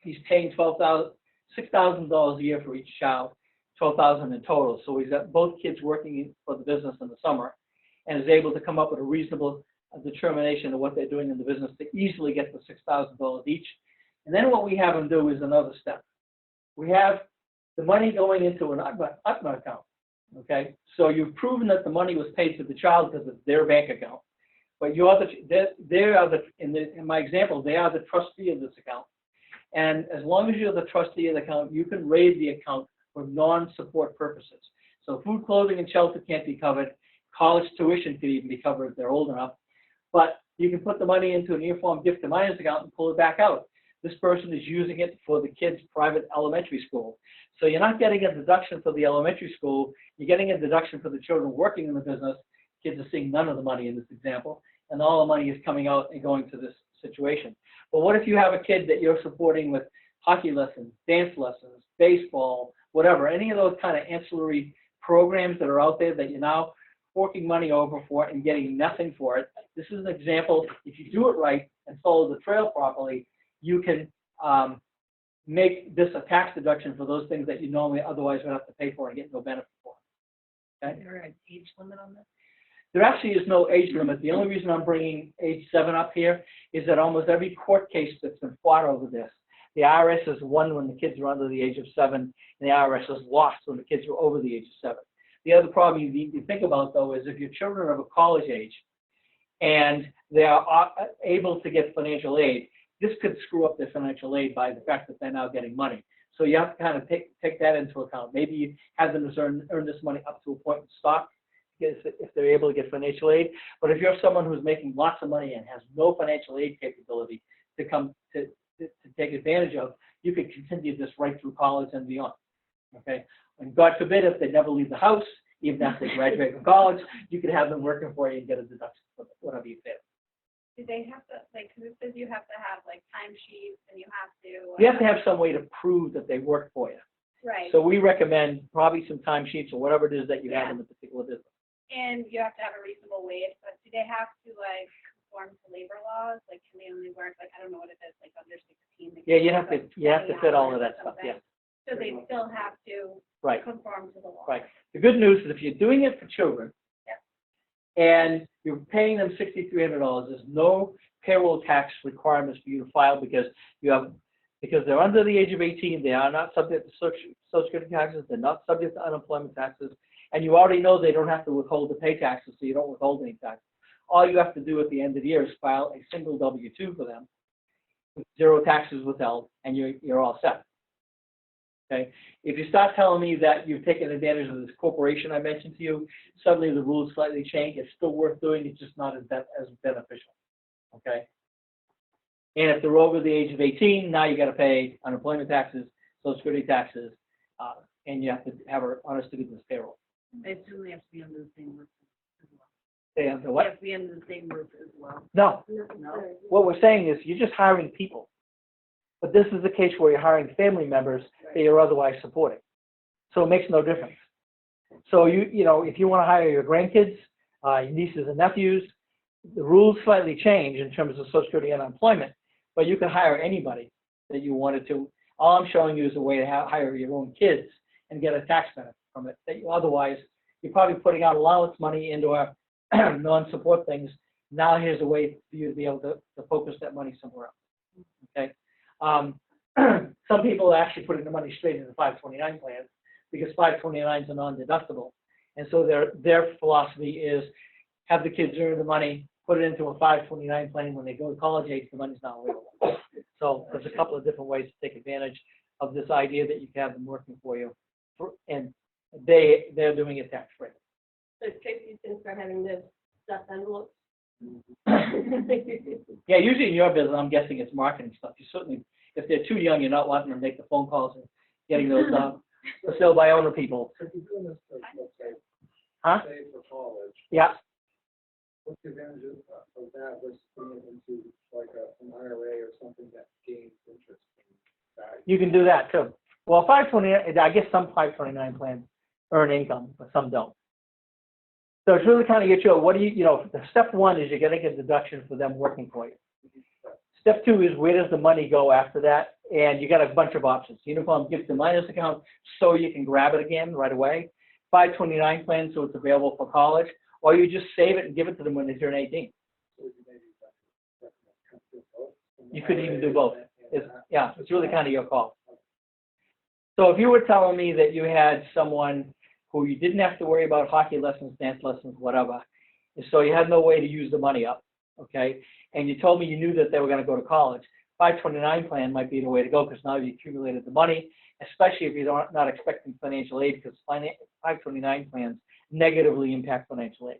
He's paying $6,000 a year for each child, $12,000 in total. So he's got both kids working for the business in the summer, and is able to come up with a reasonable determination of what they're doing in the business to easily get the $6,000 each. And then what we have them do is another step. We have the money going into an UTMA account. Okay, so you've proven that the money was paid to the child because it's their bank account. But you are in my example, they are the trustee of this account. And as long as you're the trustee of the account, you can raise the account for non-support purposes. So food, clothing, and shelter can't be covered. College tuition could even be covered if they're old enough. But you can put the money into an uniform gift to minors account and pull it back out. This person is using it for the kids' private elementary school. So you're not getting a deduction for the elementary school. You're getting a deduction for the children working in the business. Kids are seeing none of the money in this example. And all the money is coming out and going to this situation. But what if you have a kid that you're supporting with hockey lessons, dance lessons, baseball, whatever, any of those kind of ancillary programs that are out there that you're now forking money over for and getting nothing for it? This is an example. If you do it right and follow the trail properly, you can make this a tax deduction for those things that you normally otherwise would have to pay for and get no benefit for. Okay? Is there an age limit on this? There actually is no age limit. The only reason I'm bringing age 7 up here is that almost every court case that's been fought over this, the IRS has won when the kids are under the age of 7, and the IRS has lost when the kids are over the age of 7. The other problem you need to think about, though, is if your children are of a college age and they are able to get financial aid, this could screw up their financial aid by the fact that they're now getting money. So you have to kind of take that into account. Maybe you have them earn this money up to a point in stock if they're able to get financial aid. But if you're someone who's making lots of money and has no financial aid capability to take advantage of, you could continue this right through college and beyond. Okay, and God forbid if they never leave the house, even after they graduate from college, you could have them working for you and get a deduction for whatever you pay. Do they have to, like, because it says you have to have, like, timesheets and you have to. You have to have some way to prove that they work for you. Right. So we recommend probably some timesheets or whatever it is that you have in the particular business. And you have to have a reasonable wage, but do they have to, like, conform to labor laws? Like, can they only work, like, I don't know what it is, like, under 16? Yeah, you have to fit all of that stuff, yeah. So they still have to Right. conform to the law. Right. The good news is if you're doing it for children, and you're paying them $6,300, there's no payroll tax requirements for you to file because they're under the age of 18. They are not subject to Social Security taxes. They're not subject to unemployment taxes, and you already know they don't have to withhold the pay taxes, so you don't withhold any taxes. All you have to do at the end of the year is file a single W-2 for them, with 0 taxes withheld, and you're all set. Okay. If you start telling me that you've taken advantage of this corporation I mentioned to you, suddenly the rules slightly change. It's still worth doing. It's just not as beneficial. Okay. And if they're over the age of 18, now you got to pay unemployment taxes, Social Security taxes, and you have to have an honest to goodness payroll. I assume they have to be under the same roof as well. They have to They what? have to be under the same roof as well. No. No. What we're saying is you're just hiring people. But this is the case where you're hiring family members that you're otherwise supporting. So it makes no difference. So you know, if you want to hire your grandkids, your nieces and nephews, the rules slightly change in terms of Social Security and unemployment, but you can hire anybody that you wanted to. All I'm showing you is a way to hire your own kids and get a tax benefit from it that you otherwise, you're probably putting out allowance money into our non-support things. Now here's a way for you to be able to focus that money somewhere else. Okay. Some people actually putting the money straight into 529 plans because 529s are non-deductible. And so their philosophy is have the kids earn the money, put it into a 529 plan. When they go to college age, the money's not available. So there's a couple of different ways to take advantage of this idea that you can have them working for you. And they're doing it tax-free. So Tracy she's gonna start having the stuffed envelopes. Yeah, usually in your business, I'm guessing it's marketing stuff. You certainly, if they're too young, you're not wanting them to make the phone calls and getting those for sale by owner people. So if you're doing this to, let's say, Huh? save for college, Yeah. what's the advantages of that versus putting it into like an IRA or something that gains interest in value? You can do that too. Well, 529, I guess some 529 plans earn income, but some don't. So it's really kind of get you, what do you know, the step one is you're getting a deduction for them working for you. Step two is where does the money go after that? And you got a bunch of options. Uniform gift and minus account, so you can grab it again right away. 529 plan, so it's available for college. Or you just save it and give it to them when they turn 18. So you maybe recommend do both? You could even do both. Yeah, it's really kind of your call. So if you were telling me that you had someone who you didn't have to worry about hockey lessons, dance lessons, whatever, and so you had no way to use the money up, okay, and you told me you knew that they were going to go to college, 529 plan might be the way to go because now you accumulated the money, especially if you're not expecting financial aid because 529 plans negatively impact financial aid.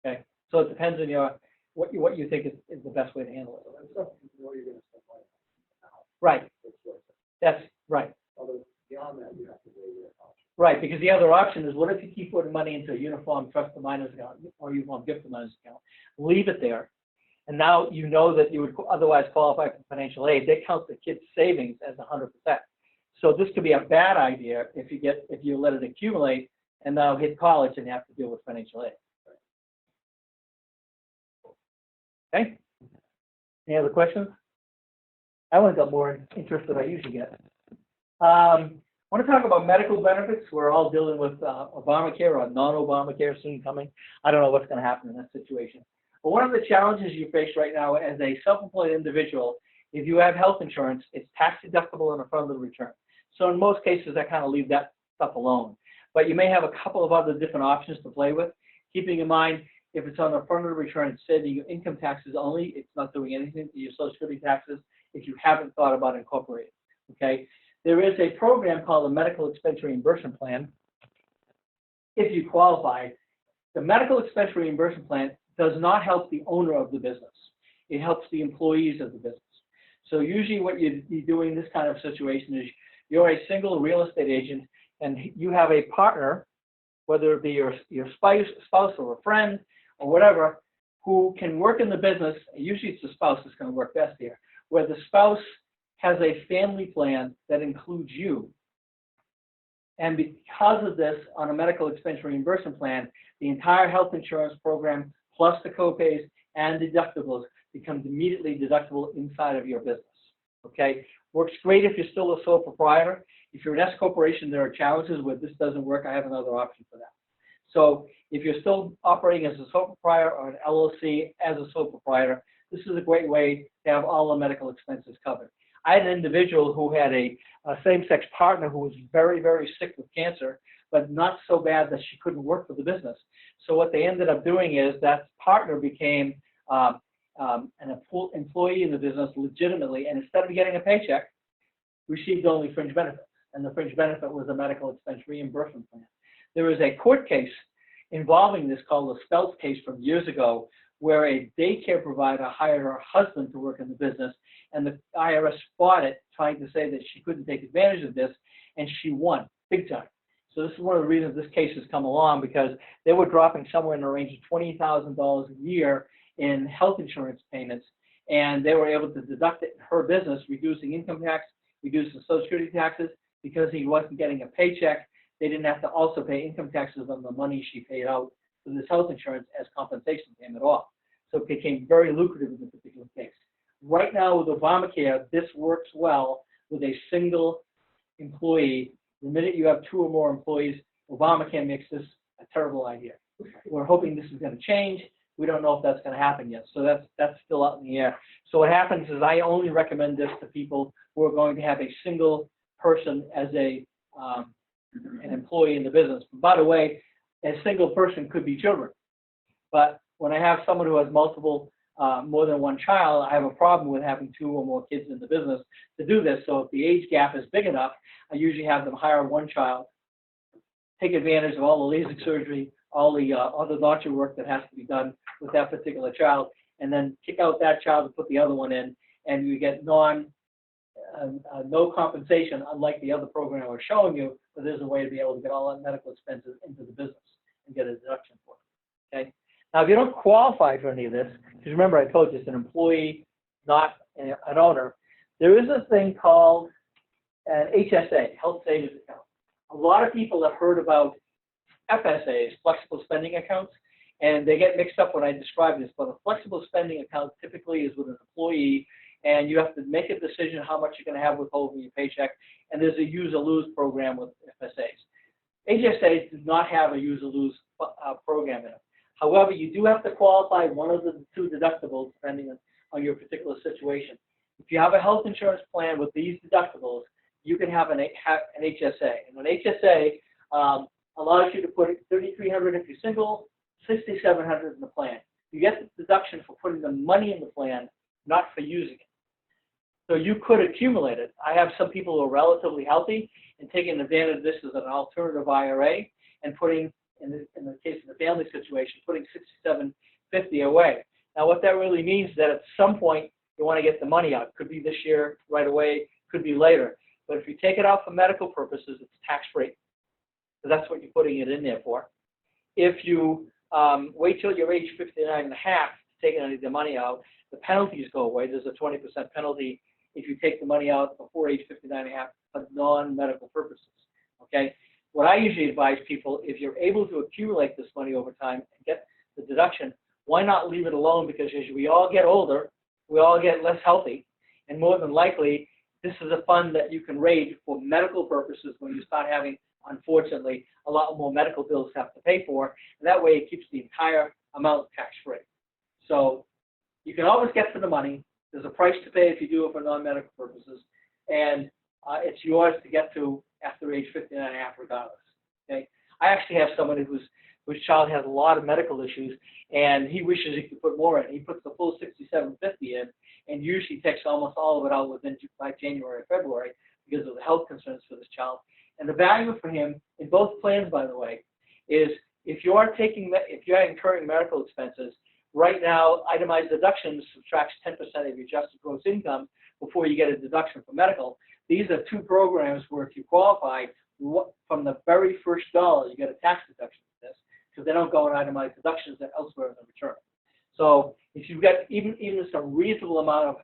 Okay, so it depends on your what you think is the best way to handle it. So that's something you know you're going to spend money on now. Right, It's worth it. that's right. Although beyond that, you have to weigh your options. Right, because the other option is what if you keep putting money into a uniform trust to minors account or uniform gift to minors account, leave it there, and now you know that you would otherwise qualify for financial aid. They count the kid's savings as 100%. So this could be a bad idea if you let it accumulate and now hit college and you have to deal with financial aid. Okay. Any other questions? I only got more interest than I usually get. I want to talk about medical benefits. We're all dealing with Obamacare or non-Obamacare soon coming. I don't know what's going to happen in that situation. But one of the challenges you face right now as a self-employed individual, if you have health insurance, it's tax deductible and affirmative return. So in most cases, I kind of leave that stuff alone. But you may have a couple of other different options to play with, keeping in mind if it's on affirmative return, it's saving your income taxes only. It's not doing anything to your Social Security taxes if you haven't thought about incorporating. Okay. There is a program called the Medical Expense Reimbursement Plan. If you qualify, the Medical Expense Reimbursement Plan does not help the owner of the business. It helps the employees of the business. So usually what you do in this kind of situation is you're a single real estate agent and you have a partner, whether it be your spouse or a friend or whatever, who can work in the business. Usually it's the spouse that's going to work best here, where the spouse has a family plan that includes you. And because of this, on a medical expense reimbursement plan, the entire health insurance program, plus the copays and deductibles, becomes immediately deductible inside of your business. Okay? Works great if you're still a sole proprietor. If you're an S corporation, there are challenges where this doesn't work. I have another option for that. So if you're still operating as a sole proprietor or an LLC as a sole proprietor, this is a great way to have all the medical expenses covered. I had an individual who had a same-sex partner who was very, very sick with cancer, but not so bad that she couldn't work for the business. So what they ended up doing is that partner became an employee in the business legitimately, and instead of getting a paycheck, received only fringe benefits. And the fringe benefit was a medical expense reimbursement plan. There was a court case involving this called the Spells case from years ago, where a daycare provider hired her husband to work in the business, and the IRS fought it, trying to say that she couldn't take advantage of this, and she won big time. So this is one of the reasons this case has come along, because they were dropping somewhere in the range of $20,000 a year in health insurance payments, and they were able to deduct it in her business, reducing income tax, reducing Social Security taxes. Because he wasn't getting a paycheck, they didn't have to also pay income taxes on the money she paid out for this health insurance as compensation payment off. So it became very lucrative in this particular case. Right now with Obamacare, this works well with a single employee. The minute you have 2 or more employees, Obamacare makes this a terrible idea. We're hoping this is going to change. We don't know if that's going to happen yet. So that's still up in the air. So what happens is I only recommend this to people who are going to have a single person as an employee in the business. By the way, a single person could be children. But when I have someone who has multiple, more than one child, I have a problem with having 2 or more kids in the business to do this. So if the age gap is big enough, I usually have them hire one child, take advantage of all the LASIK surgery, all the other notcher work that has to be done with that particular child, and then kick out that child and put the other one in, and you get no compensation, unlike the other program I was showing you, but there's a way to be able to get all that medical expenses into the business and get a deduction for it, okay? Now, if you don't qualify for any of this, because remember I told you it's an employee, not an owner, there is a thing called an HSA, Health Savings Account. A lot of people have heard about FSAs, flexible spending accounts, and they get mixed up when I describe this, but a flexible spending account typically is with an employee, and you have to make a decision how much you're going to have withhold from your paycheck, and there's a use-or-lose program with FSAs. HSAs do not have a use-or-lose program in it. However, you do have to qualify one of the two deductibles depending on your particular situation. If you have a health insurance plan with these deductibles, you can have an HSA. And an HSA allows you to put $3,300 if you're single, $6,700 in the plan. You get the deduction for putting the money in the plan, not for using it. So you could accumulate it. I have some people who are relatively healthy and taking advantage of this as an alternative IRA and putting, in the case of the family situation, putting $6,750 away. Now, what that really means is that at some point you want to get the money out. Could be this year, right away, could be later. But if you take it out for medical purposes, it's tax-free. So that's what you're putting it in there for. If you wait till you're age 59 and a half to take any of the money out, the penalties go away. There's a 20% penalty if you take the money out before age 59 and a half for non-medical purposes, okay? What I usually advise people, if you're able to accumulate this money over time and get the deduction, why not leave it alone? Because as we all get older, we all get less healthy, and more than likely, this is a fund that you can raise for medical purposes when you start having, unfortunately, a lot more medical bills to have to pay for, and that way it keeps the entire amount tax-free. So you can always get to the money. There's a price to pay if you do it for non-medical purposes, and it's yours to get to after age 59 and a half regardless, okay? I actually have somebody whose child has a lot of medical issues, and he wishes he could put more in. He puts the full $6,750 in, and usually takes almost all of it out by January or February because of the health concerns for this child. And the value for him in both plans, by the way, is if you are incurring medical expenses, right now, itemized deductions subtracts 10% of your adjusted gross income before you get a deduction for medical. These are two programs where if you qualify, from the very first dollar, you get a tax deduction for this, because they don't go in itemized deductions that elsewhere in the return. So if you've got even some reasonable amount of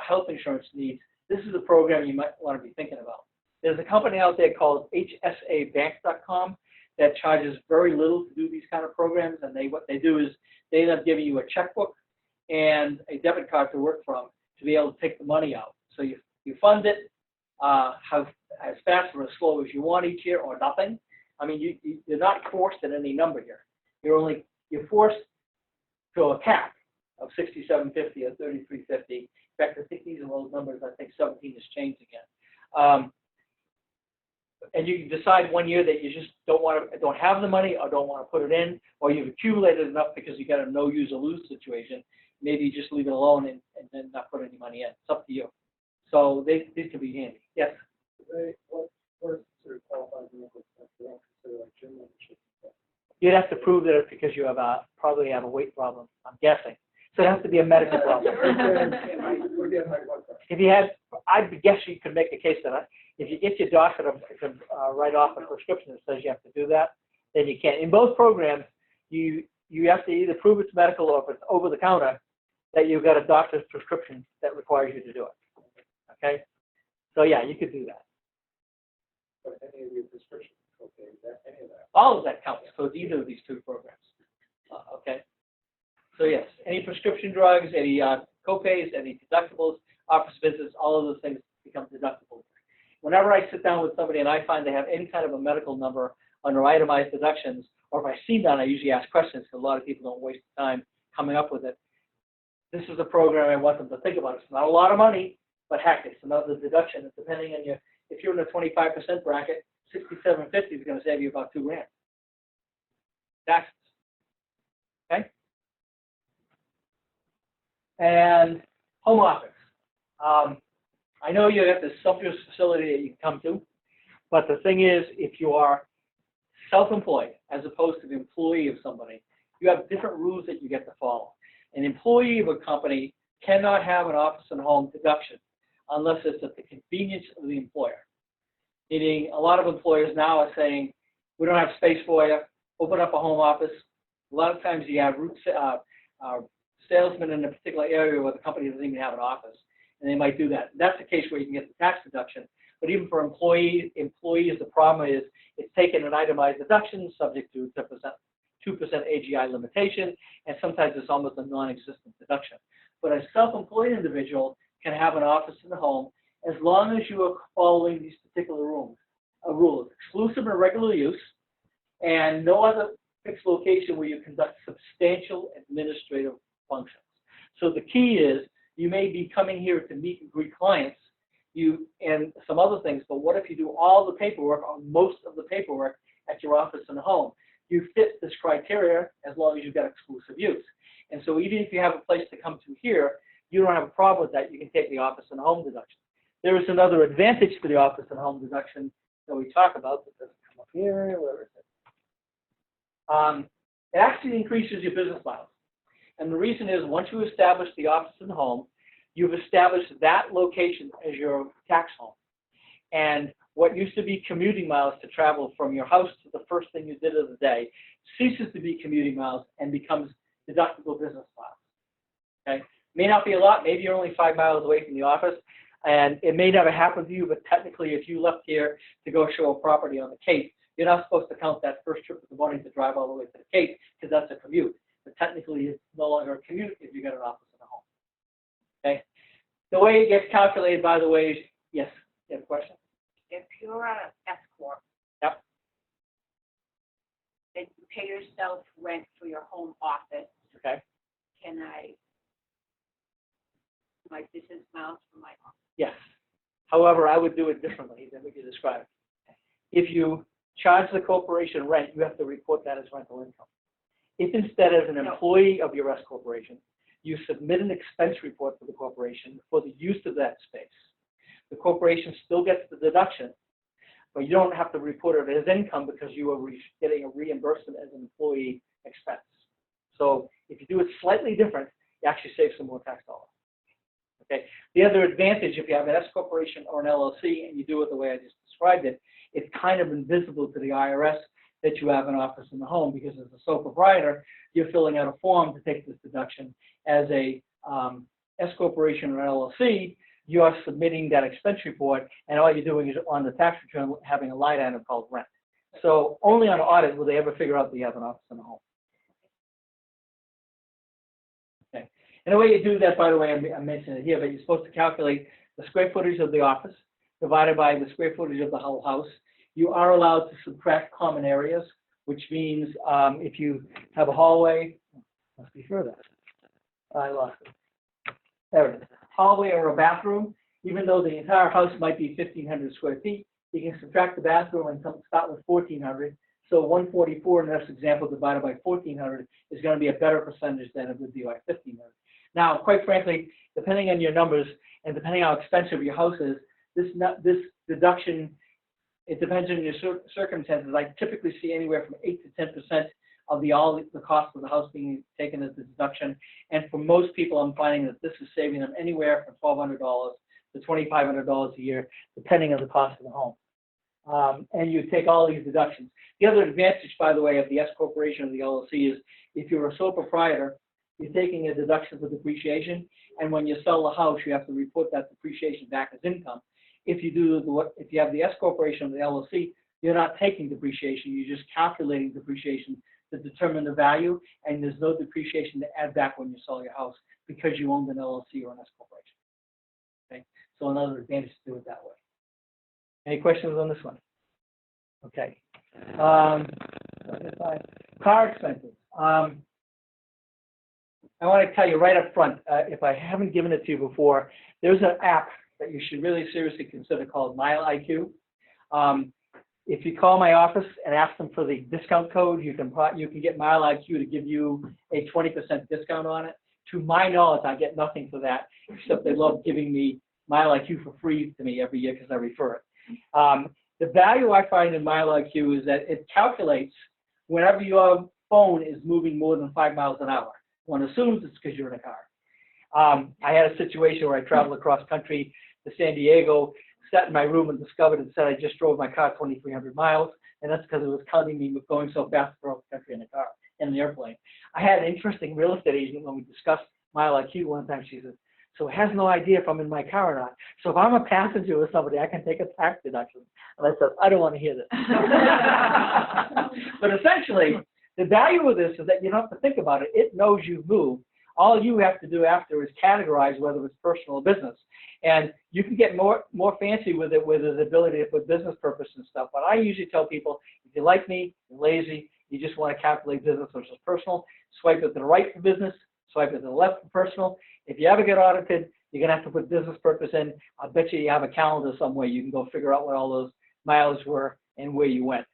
health insurance needs, this is a program you might want to be thinking about. There's a company out there called hsabank.com that charges very little to do these kind of programs, and what they do is they end up giving you a checkbook and a debit card to work from to be able to take the money out. So you fund it as fast or as slow as you want each year, or nothing. I mean, you're not forced at any number here. You're forced to a cap of $6,750 or $3,350. In fact, I think these are those numbers. I think 17 has changed again. And you can decide one year that you just don't have the money or don't want to put it in, or you've accumulated enough because you got a no use or lose situation. Maybe you just leave it alone and then not put any money in. It's up to you. So these can be handy. Yes. What sort of qualifies medical expense? They don't consider like gym membership. You'd have to prove that it's because you probably have a weight problem. I'm guessing. So it has to be a medical problem. If you had, I'd guess you could make a case that if you get your doctor to write off a prescription that says you have to do that, then you can't. In both programs, you have to either prove it's medical or if it's over the counter, that you've got a doctor's prescription that requires you to do it. Okay? So yeah, you could do that. But any of your prescriptions, okay, any of that. All of that counts towards either of these two programs. Okay? So yes, any prescription drugs, any copays, any deductibles, office visits, all of those things become deductible. Whenever I sit down with somebody and I find they have any kind of a medical number under itemized deductions, or if I see that, I usually ask questions because a lot of people don't waste time coming up with it. This is a program I want them to think about. It's not a lot of money, but heck, it's another deduction. It's depending on if you're in the 25% bracket, $6,750 is going to save you about $2,000. Taxes. Okay? And home office. I know you have this sumptuous facility that you can come to, but the thing is, if you are self-employed as opposed to the employee of somebody, you have different rules that you get to follow. An employee of a company cannot have an office and home deduction unless it's at the convenience of the employer. Meaning, a lot of employers now are saying, we don't have space for you, open up a home office. A lot of times you have salesmen in a particular area where the company doesn't even have an office, and they might do that. That's the case where you can get the tax deduction. But even for employees, the problem is it's taken an itemized deduction subject to 2% AGI limitation, and sometimes it's almost a non-existent deduction. But a self-employed individual can have an office in the home as long as you are following these particular rules. Exclusive and regular use, and no other fixed location where you conduct substantial administrative functions. So the key is, you may be coming here to meet and greet clients, and some other things, but what if you do all the paperwork or most of the paperwork at your office and home? You fit this criteria as long as you've got exclusive use. And so even if you have a place to come to here, you don't have a problem with that. You can take the office and home deduction. There is another advantage to the office and home deduction that we talk about that doesn't come up here. Where is it? It actually increases your business miles. And the reason is, once you establish the office and home, you've established that location as your tax home. And what used to be commuting miles to travel from your house to the first thing you did of the day ceases to be commuting miles and becomes deductible business miles. Okay? May not be a lot. Maybe you're only 5 miles away from the office, and it may never happen to you, but technically if you left here to go show a property on the Cape, you're not supposed to count that first trip in the morning to drive all the way to the Cape, because that's a commute. But technically it's no longer a commute if you got an office and a home. Okay? The way it gets calculated, by the way, is, yes, you have a question? If you're a S Corp. Yep. And you pay yourself rent for your home office, Okay. can I, my business miles for my office? Yes. However, I would do it differently than what you described. If you charge the corporation rent, you have to report that as rental income. If instead, as an employee of your S corporation, you submit an expense report to the corporation for the use of that space, the corporation still gets the deduction, but you don't have to report it as income because you are getting a reimbursement as an employee expense. So if you do it slightly different, you actually save some more tax dollars. Okay. The other advantage, if you have an S corporation or an LLC and you do it the way I just described it, it's kind of invisible to the IRS that you have an office in the home, because as a sole proprietor, you're filling out a form to take this deduction. As a S corporation or LLC, you are submitting that expense report, and all you're doing is on the tax return having a line item called rent. So only on audit will they ever figure out that you have an office in the home. Okay. And the way you do that, by the way, I mentioned it here, but you're supposed to calculate the square footage of the office divided by the square footage of the whole house. You are allowed to subtract common areas, which means if you have a hallway, must be further. I lost it. There it is. Hallway or a bathroom, even though the entire house might be 1,500 square feet, you can subtract the bathroom and start with 1,400. So 144 in this example divided by 1,400 is going to be a better percentage than it would be by 1,500. Now, quite frankly, depending on your numbers and depending on how expensive your house is, this deduction, it depends on your circumstances. I typically see anywhere from 8 to 10% of the cost of the house being taken as a deduction. And for most people, I'm finding that this is saving them anywhere from $1,200 to $2,500 a year, depending on the cost of the home. And you take all these deductions. The other advantage, by the way, of the S corporation or the LLC is if you're a sole proprietor, you're taking a deduction for depreciation, and when you sell the house, you have to report that depreciation back as income. If you have the S corporation or the LLC, you're not taking depreciation. You're just calculating depreciation to determine the value, and there's no depreciation to add back when you sell your house because you owned an LLC or an S corporation. Okay, so another advantage to do it that way. Any questions on this one? Okay. Car expenses. I want to tell you right up front, if I haven't given it to you before, there's an app that you should really seriously consider called Mile IQ. If you call my office and ask them for the discount code, you can get Mile IQ to give you a 20% discount on it. To my knowledge, I get nothing for that, except they love giving me Mile IQ for free to me every year because I refer it. The value I find in MileIQ is that it calculates whenever your phone is moving more than 5 miles an hour. One assumes it's because you're in a car. I had a situation where I traveled across country to San Diego, sat in my room and discovered and said I just drove my car 2,300 miles, and that's because it was counting me with going so fast across the country in a car, in an airplane. I had an interesting real estate agent when we discussed MileIQ one time. She said, so it has no idea if I'm in my car or not. So if I'm a passenger with somebody, I can take a tax deduction. And I said, I don't want to hear this. But essentially, the value of this is that you don't have to think about it. It knows you've moved. All you have to do after is categorize whether it's personal or business. And you can get more fancy with it, with the ability to put business purpose and stuff. But I usually tell people, if you like me, you're lazy, you just want to calculate business versus personal, swipe it to the right for business, swipe it to the left for personal. If you ever get audited, you're going to have to put business purpose in. I'll bet you have a calendar somewhere. You can go figure out what all those miles were and where you went.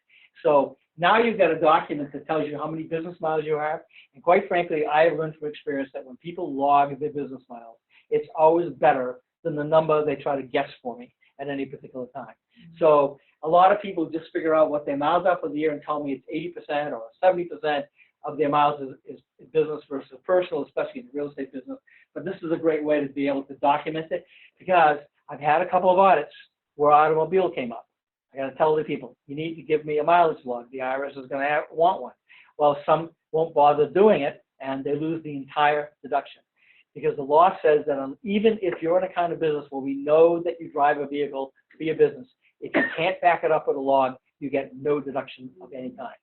So now you've got a document that tells you how many business miles you have. And quite frankly, I have learned from experience that when people log their business miles, it's always better than the number they try to guess for me at any particular time. So a lot of people just figure out what their miles are for the year and tell me it's 80% or 70% of their miles is business versus personal, especially in the real estate business. But this is a great way to be able to document it, because I've had a couple of audits where automobile came up. I got to tell the people, you need to give me a mileage log. The IRS is going to want one. Well, some won't bother doing it, and they lose the entire deduction. Because the law says that even if you're in a kind of business where we know that you drive a vehicle for your business, if you can't back it up with a log, you get no deduction of any kind.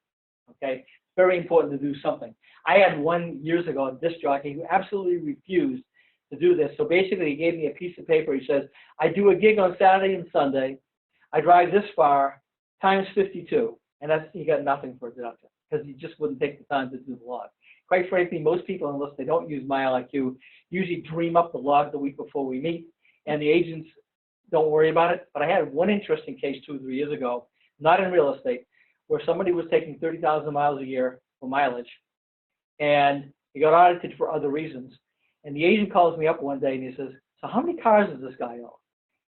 Okay? Very important to do something. I had one years ago, a disc jockey who absolutely refused to do this. So basically, he gave me a piece of paper. He says, I do a gig on Saturday and Sunday. I drive this far times 52. And that's, he got nothing for a deduction because he just wouldn't take the time to do the log. Quite frankly, most people, unless they don't use MileIQ, usually dream up the log the week before we meet, and the agents don't worry about it. But I had one interesting case 2 or 3 years ago, not in real estate, where somebody was taking 30,000 miles a year for mileage, and he got audited for other reasons. And the agent calls me up one day and he says, so how many cars does this guy own?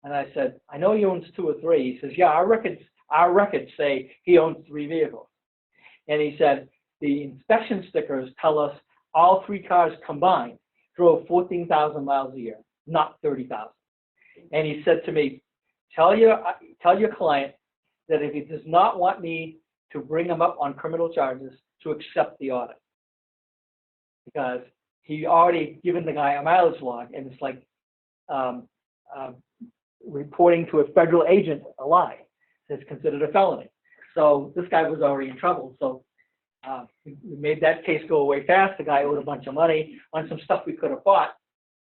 And I said, I know he owns 2 or 3. He says, yeah, our records say he owns 3 vehicles. And he said, the inspection stickers tell us all 3 cars combined drove 14,000 miles a year, not 30,000. And he said to me, tell your client that if he does not want me to bring him up on criminal charges, to accept the audit. Because he already given the guy a mileage log, and it's like reporting to a federal agent a lie. It's considered a felony. So this guy was already in trouble. So we made that case go away fast. The guy owed a bunch of money on some stuff we could have bought,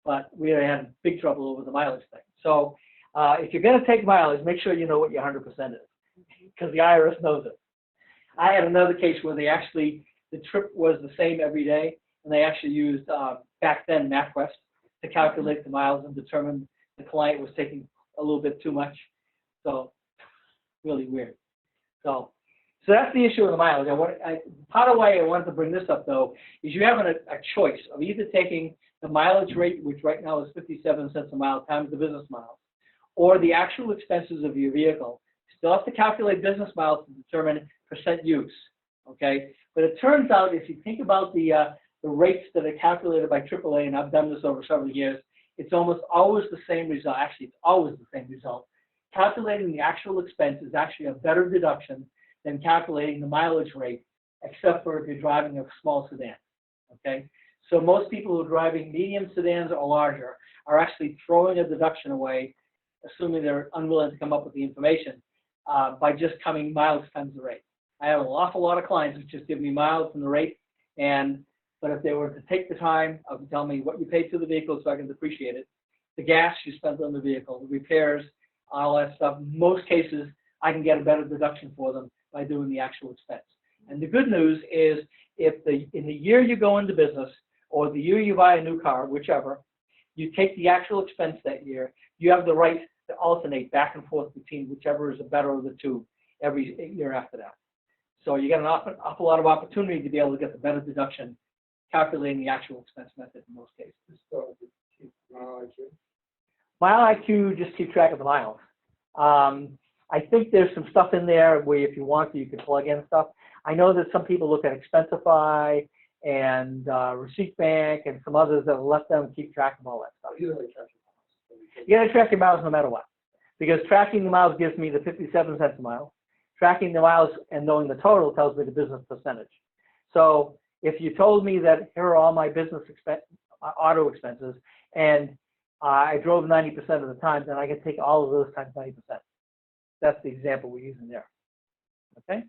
but we had big trouble over the mileage thing. So if you're going to take mileage, make sure you know what your 100% is, because the IRS knows it. I had another case where they actually, the trip was the same every day, and they actually used, back then, MapQuest to calculate the miles and determine the client was taking a little bit too much. So really weird. So that's the issue of the mileage. Part of why I wanted to bring this up, though, is you have a choice of either taking the mileage rate, which right now is 57 cents a mile, times the business miles, or the actual expenses of your vehicle. You still have to calculate business miles to determine percent use, okay? But it turns out, if you think about the rates that are calculated by AAA, and I've done this over several years, it's almost always the same result. Actually, it's always the same result. Calculating the actual expense is actually a better deduction than calculating the mileage rate, except for if you're driving a small sedan, okay? So most people who are driving medium sedans or larger are actually throwing a deduction away, assuming they're unwilling to come up with the information, by just coming miles times the rate. I have an awful lot of clients who just give me miles and the rate, but if they were to take the time of telling me what you paid to the vehicle so I can depreciate it, the gas you spent on the vehicle, the repairs, all that stuff, in most cases, I can get a better deduction for them by doing the actual expense. And the good news is, if in the year you go into business, or the year you buy a new car, whichever, you take the actual expense that year, you have the right to alternate back and forth between whichever is the better of the two every year after that. So you get an awful lot of opportunity to be able to get the better deduction calculating the actual expense method in most cases. So, MileIQ just keep track of the miles. I think there's some stuff in there where if you want to, you can plug in stuff. I know that some people look at Expensify and Receipt Bank and some others that let them keep track of all that stuff. You really track your miles. You got to track your miles no matter what, because tracking the miles gives me the 57 cents a mile. Tracking the miles and knowing the total tells me the business percentage. So if you told me that here are all my business auto expenses, and I drove 90% of the time, then I can take all of those times 90%. That's the example we're using there. Okay?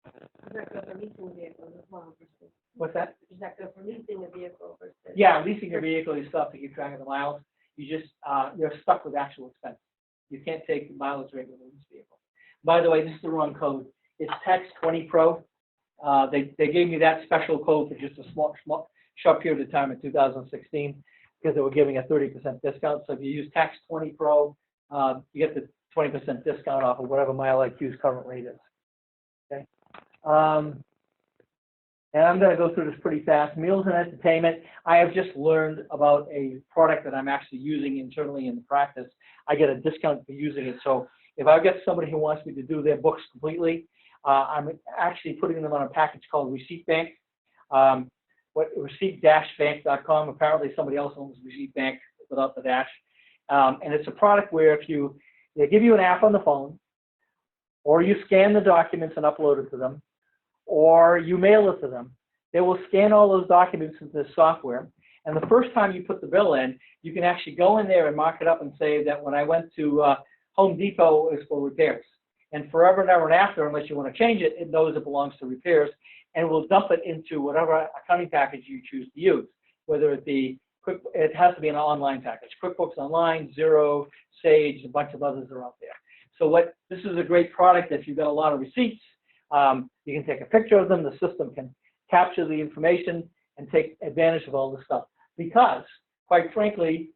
Does that go for leasing vehicles as well versus? What's that? Does that go for leasing a vehicle versus? Yeah, leasing your vehicle, you still have to keep track of the miles. You just, you're stuck with actual expense. You can't take mileage rate with a lease vehicle. By the way, this is the wrong code. It's Tax 20 Pro. They gave me that special code for just a small short period of time in 2016 because they were giving a 30% discount. So if you use Tax 20 Pro, you get the 20% discount off of whatever MileIQ's current rate is. Okay. And I'm going to go through this pretty fast. Meals and entertainment. I have just learned about a product that I'm actually using internally in the practice. I get a discount for using it. So if I get somebody who wants me to do their books completely, I'm actually putting them on a package called Receipt Bank. Receipt-bank.com. Apparently somebody else owns Receipt Bank without the dash. And it's a product where if they give you an app on the phone, or you scan the documents and upload it to them, or you mail it to them, they will scan all those documents into the software. And the first time you put the bill in, you can actually go in there and mark it up and say that when I went to Home Depot, it's for repairs. And forever and ever and after, unless you want to change it, it knows it belongs to repairs, and will dump it into whatever accounting package you choose to use, whether it be it has to be an online package. QuickBooks Online, Xero, Sage, a bunch of others are out there. So this is a great product if you've got a lot of receipts. You can take a picture of them. The system can capture the information and take advantage of all this stuff. Because, quite frankly,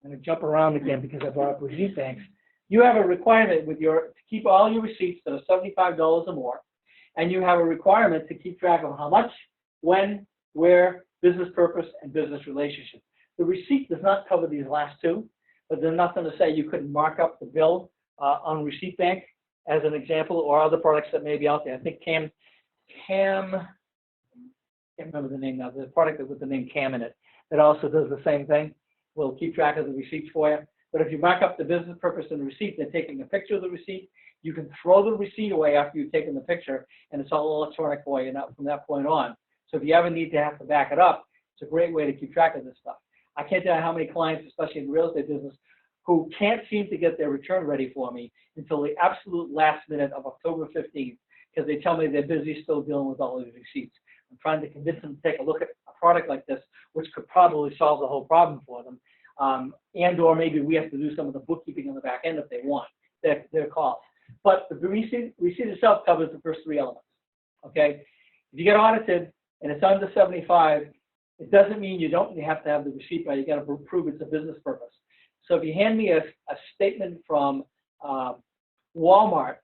I'm going to jump around again because I brought up receipt banks. You have a requirement to keep all your receipts that are $75 or more, and you have a requirement to keep track of how much, when, where, business purpose, and business relationship. The receipt does not cover these last two, but there's nothing to say you couldn't mark up the bill on Receipt Bank as an example, or other products that may be out there. I think Cam, I can't remember the name now, the product with the name Cam in it that also does the same thing. We'll keep track of the receipts for you. But if you mark up the business purpose and the receipt, they're taking a picture of the receipt. You can throw the receipt away after you've taken the picture, and it's all electronic for you from that point on. So if you ever need to have to back it up, it's a great way to keep track of this stuff. I can't tell you how many clients, especially in the real estate business, who can't seem to get their return ready for me until the absolute last minute of October 15th, because they tell me they're busy still dealing with all these receipts. I'm trying to convince them to take a look at a product like this, which could probably solve the whole problem for them. And or maybe we have to do some of the bookkeeping on the back end if they want. Their calls. But the receipt itself covers the first three elements. Okay? If you get audited and it's under 75, it doesn't mean you don't have to have the receipt, but you got to prove it's a business purpose. So if you hand me a statement from Walmart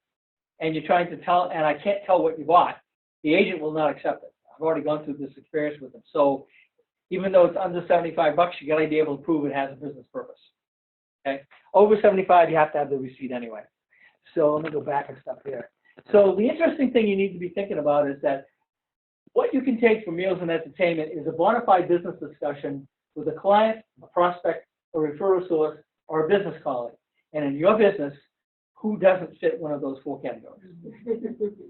and you're trying to tell, and I can't tell what you bought, the agent will not accept it. I've already gone through this experience with them. So even though it's under 75 bucks, you got to be able to prove it has a business purpose. Okay? Over 75, you have to have the receipt anyway. So let me go back and stuff here. So the interesting thing you need to be thinking about is that what you can take from meals and entertainment is a bona fide business discussion with a client, a prospect, a referral source, or a business colleague. And in your business, who doesn't fit one of those four categories?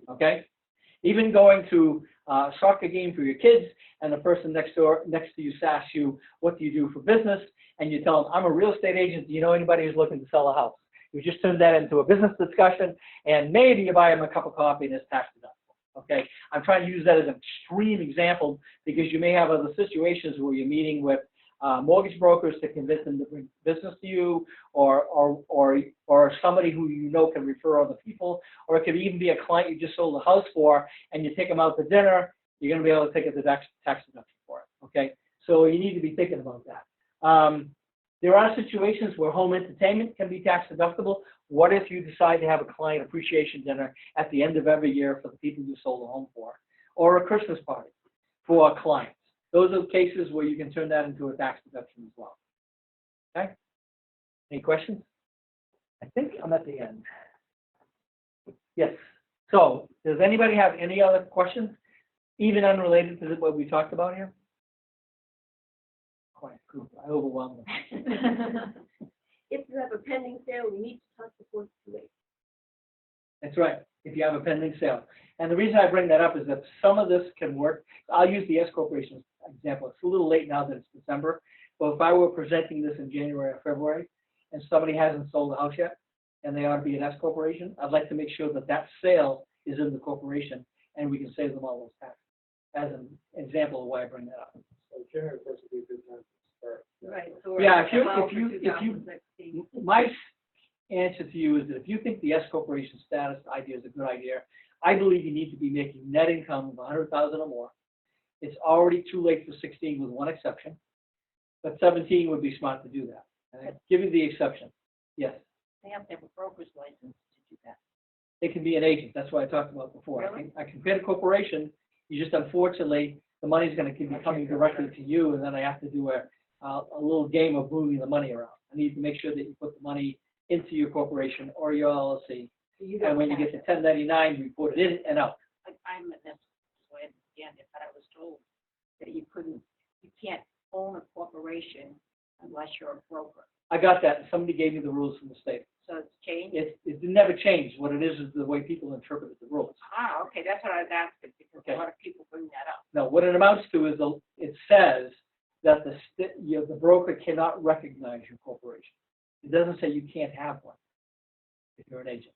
Okay? Even going to a soccer game for your kids, and the person next to you asks you, what do you do for business? And you tell them, I'm a real estate agent. Do you know anybody who's looking to sell a house? You just turn that into a business discussion, and maybe you buy them a cup of coffee and it's tax deductible. Okay? I'm trying to use that as an extreme example because you may have other situations where you're meeting with mortgage brokers to convince them to bring business to you, or somebody who you know can refer other people, or it could even be a client you just sold a house for, and you take them out to dinner. You're going to be able to take a tax deduction for it. Okay, so you need to be thinking about that. There are situations where home entertainment can be tax deductible. What if you decide to have a client appreciation dinner at the end of every year for the people you sold a home for, or a Christmas party for a client? Those are cases where you can turn that into a tax deduction as well. Okay? Any questions? I think I'm at the end. Yes. So, does anybody have any other questions, even unrelated to what we talked about here? Quiet group. I overwhelmed them. If you have a pending sale, we need to talk before it's too late. That's right, if you have a pending sale. And the reason I bring that up is that some of this can work. I'll use the S Corporation example. It's a little late now that it's December, but if I were presenting this in January or February, and somebody hasn't sold a house yet, and they ought to be an S Corporation, I'd like to make sure that that sale is in the corporation, and we can save them all those taxes. As an example of why I bring that up. So January first would be a good time to start. Right, so we're Yeah, at if you, 12 if you, for if you, 2016. my answer to you is that if you think the S corporation status idea is a good idea, I believe you need to be making net income of 100,000 or more. It's already too late for 16 with one exception, but 17 would be smart to do that. And I give you the exception. Yes, They have to have a broker's license to do that. they can be an agent. That's what I talked about before. Really? I can create a corporation. You just unfortunately the money's going to be coming directly to you, and then I have to do a little game of moving the money around. I need to make sure that you put the money into your corporation or your LLC, and when you get to 1099, you put it in and out. I'm, that's the way I understand it, but I was told that you can't own a corporation unless you're a broker. I got that. Somebody gave me the rules from the state. So it's changed? It never changed. What it is the way people interpreted the rules. Ah, okay, that's what I was asking, because Okay. a lot of people bring that up. No, what it amounts to is it says that the broker cannot recognize your corporation. It doesn't say you can't have one if you're an agent.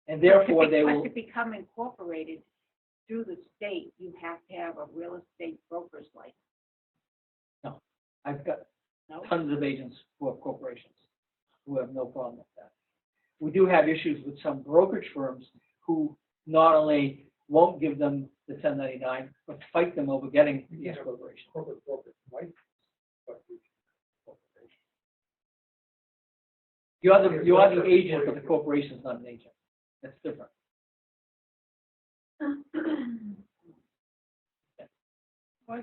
And therefore, they will. But to become incorporated through the state, you have to have a real estate broker's license. No, I've got No? tons of agents who have corporations who have no problem with that. We do have issues with some brokerage firms who not only won't give them the 1099, but fight them over getting the S corporation. Corporate license, but we corporation. You are the agent, but the corporation is not an agent. That's different.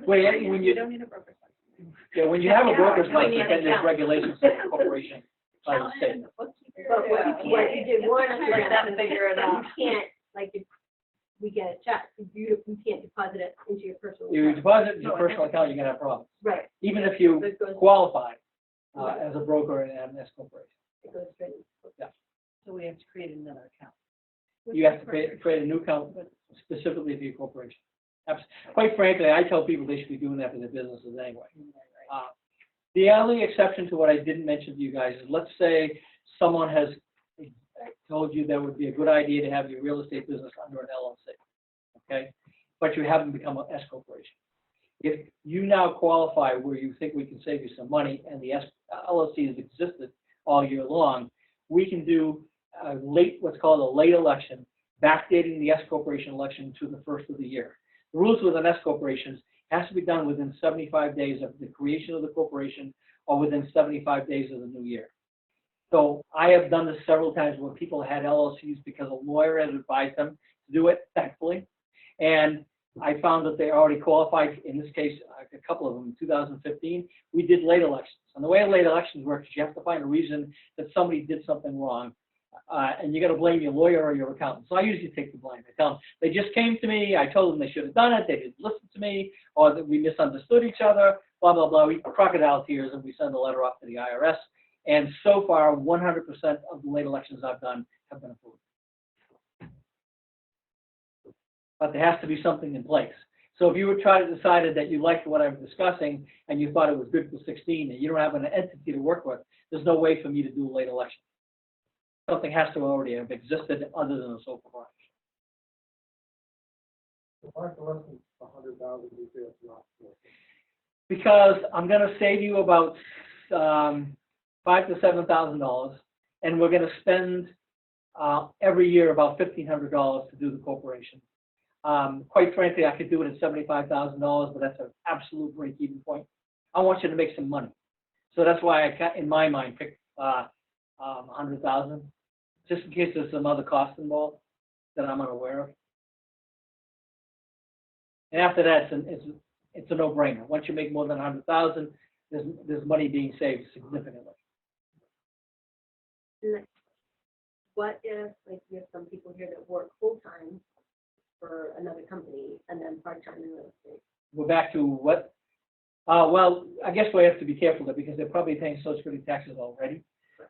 Wait, when you don't need a broker's license. yeah, when you have a broker's Yeah, license, then there's regulations for the corporation by the state. But what you did want to Like that to figure it out. You can't, like, if we get a check, you can't deposit it into your personal You account. deposit it in your personal account, you're gonna have problems. Right. Even if you It goes, qualify as a broker and an S corporation. it goes straight. So we have to create another account. You have to create a new account specifically for your corporation. Quite frankly, I tell people they should be doing that for their businesses anyway. The only exception to what I didn't mention to you guys is, let's say someone has told you that would be a good idea to have your real estate business under an LLC, okay? But you haven't become an S corporation. If you now qualify where you think we can save you some money and the LLC has existed all year long, we can do what's called a late election, backdating the S corporation election to the first of the year. The rules with an S corporation has to be done within 75 days of the creation of the corporation or within 75 days of the new year. So I have done this several times where people had LLCs because a lawyer had advised them to do it, thankfully. And I found that they already qualified, in this case, a couple of them in 2015. We did late elections. And the way late elections works is you have to find a reason that somebody did something wrong. And you got to blame your lawyer or your accountant. So I usually take the blame. I tell them, they just came to me. I told them they should have done it. They didn't listen to me, or that we misunderstood each other, blah, blah, blah. We crocodile tears, and we send a letter off to the IRS. And so far, 100% of the late elections I've done have been approved. But there has to be something in place. So if you were trying to decide that you liked what I was discussing and you thought it was good for 16 and you don't have an entity to work with, there's no way for me to do a late election. Something has to already have existed other than a sole proprietorship. So why for less than 100,000, you feel it's not worth it? Because I'm going to save you about $5,000 to $7,000, and we're going to spend every year about $1,500 to do the corporation. Quite frankly, I could do it at $75,000, but that's an absolute break-even point. I want you to make some money, so that's why I, in my mind, picked 100,000, just in case there's some other costs involved that I'm unaware of. And after that, it's a no-brainer. Once you make more than 100,000, there's money being saved significantly. And what if, like, you have some people here that work full-time for another company and then part-time in real estate? We're back to what? Well, I guess we have to be careful there because they're probably paying Social Security taxes already.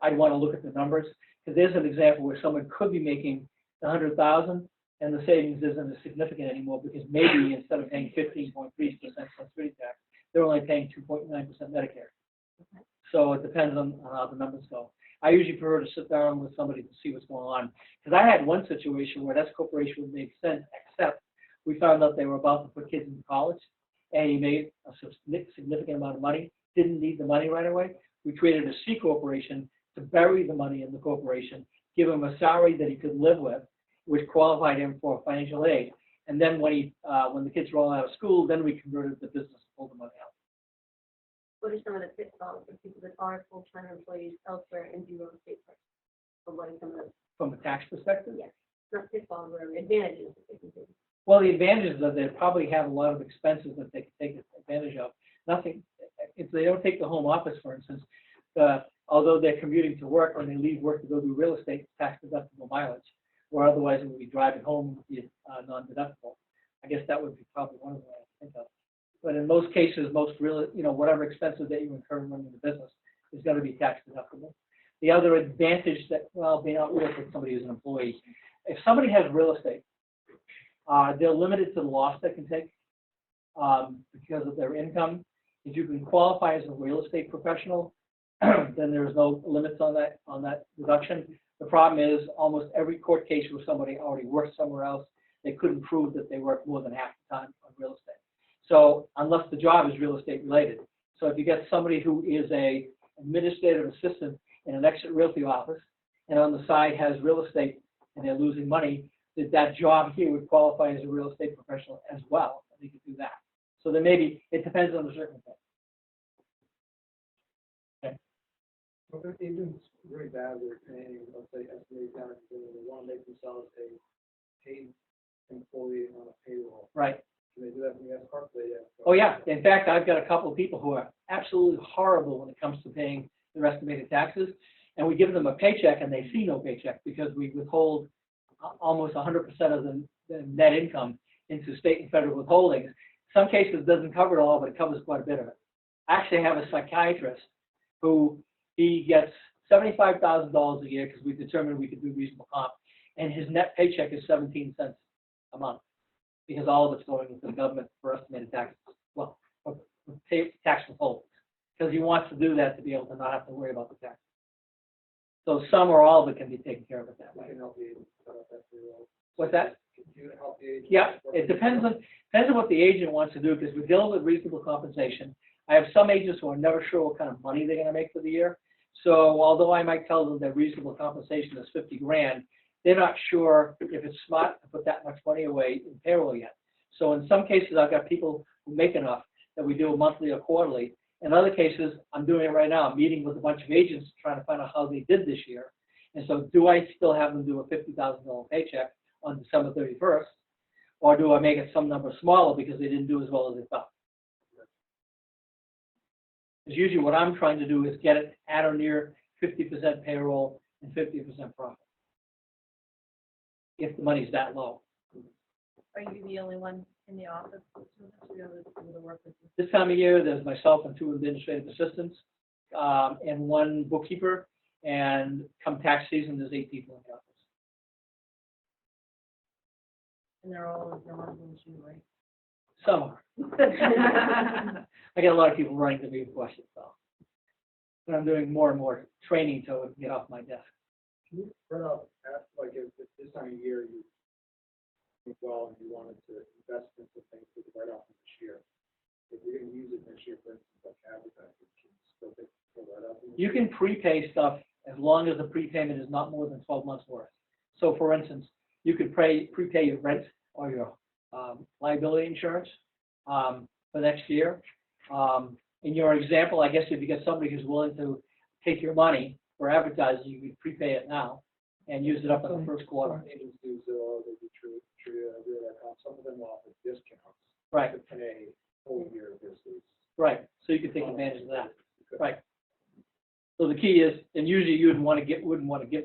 I'd want to look at the numbers because there's an example where someone could be making $100,000 and the savings isn't as significant anymore because maybe instead of paying 15.3% Social Security tax, they're only paying 2.9% Medicare. So it depends on how the numbers go. I usually prefer to sit down with somebody to see what's going on because I had one situation where that corporation would make sense, except we found out they were about to put kids into college and he made a significant amount of money, didn't need the money right away. We created a C corporation to bury the money in the corporation, give him a salary that he could live with, which qualified him for financial aid. And then when the kids were all out of school, then we converted the business to pull the money out. What are some of the pitfalls for people that are full-time employees elsewhere and do real estate first? Or what are some of the, From a tax perspective? yes, not pitfalls, but advantages that they can do? Well, the advantages are they probably have a lot of expenses that they can take advantage of. Nothing, if they don't take the home office, for instance, although they're commuting to work or they leave work to go do real estate, tax deductible mileage, or otherwise it would be driving home would be non-deductible. I guess that would be probably one of the ways I think of. But in most cases, most real, whatever expenses that you incur running the business is going to be tax deductible. The other advantage that, well, may not work with somebody who's an employee, if somebody has real estate, they're limited to the loss they can take because of their income. If you can qualify as a real estate professional, then there's no limits on that deduction. The problem is almost every court case where somebody already worked somewhere else, they couldn't prove that they worked more than half the time on real estate. So unless the job is real estate related. So if you get somebody who is a administrative assistant in an exit realty office and on the side has real estate and they're losing money, that job here would qualify as a real estate professional as well. They could do that. So there may be, it depends on the circumstance. Okay. Well, if agents really bad, they're paying, let's say, estimated down, they want to make themselves a paid employee on a payroll. Right. Can they do that from the S corp? Oh yeah. In fact, I've got a couple of people who are absolutely horrible when it comes to paying their estimated taxes, and we give them a paycheck and they see no paycheck because we withhold almost 100% of the net income into state and federal withholdings. Some cases it doesn't cover it all, but it covers quite a bit of it. I actually have a psychiatrist who he gets $75,000 a year because we determined we could do reasonable comp, and his net paycheck is 17 cents a month because all of it's going into the government for estimated taxes. Well, tax withholdings, because he wants to do that to be able to not have to worry about the tax. So some or all of it can be taken care of it that way. Can help the agent set up that payroll. What's that? Can you help the agent? Yeah, it depends on what the agent wants to do because we're dealing with reasonable compensation. I have some agents who are never sure what kind of money they're going to make for the year. So although I might tell them that reasonable compensation is 50 grand, they're not sure if it's smart to put that much money away in payroll yet. So in some cases, I've got people who make enough that we do a monthly or quarterly. In other cases, I'm doing it right now. I'm meeting with a bunch of agents trying to find out how they did this year. And so do I still have them do a $50,000 paycheck on December 31st? Or do I make it some number smaller because they didn't do as well as they thought? Because usually what I'm trying to do is get it at or near 50% payroll and 50% profit, if the money's that low. Are you the only one in the office? The other people to work with you? This time of year, there's myself and 2 administrative assistants and 1 bookkeeper. And come tax season, there's 8 people in the office. And they're all as your husband too, right? Some are. I get a lot of people running to me with questions, though. But I'm doing more and more training to get off my desk. Can you spread out, like if this time of year you think well and you wanted to invest into things to write off this year, if you're going to use it next year, for instance, like advertising, can you still write off? You can prepay stuff as long as the prepayment is not more than 12 months worth. So, for instance, you could prepay your rent or your liability insurance for next year. In your example, I guess if you get somebody who's willing to take your money for advertising, you could prepay it now and use it up in the first quarter. Agents do Zillow, they do Realtors, some of them offer discounts. Right. To pay whole year versus. Right. So you can take advantage of that. Right. So the key is, and usually you wouldn't want to give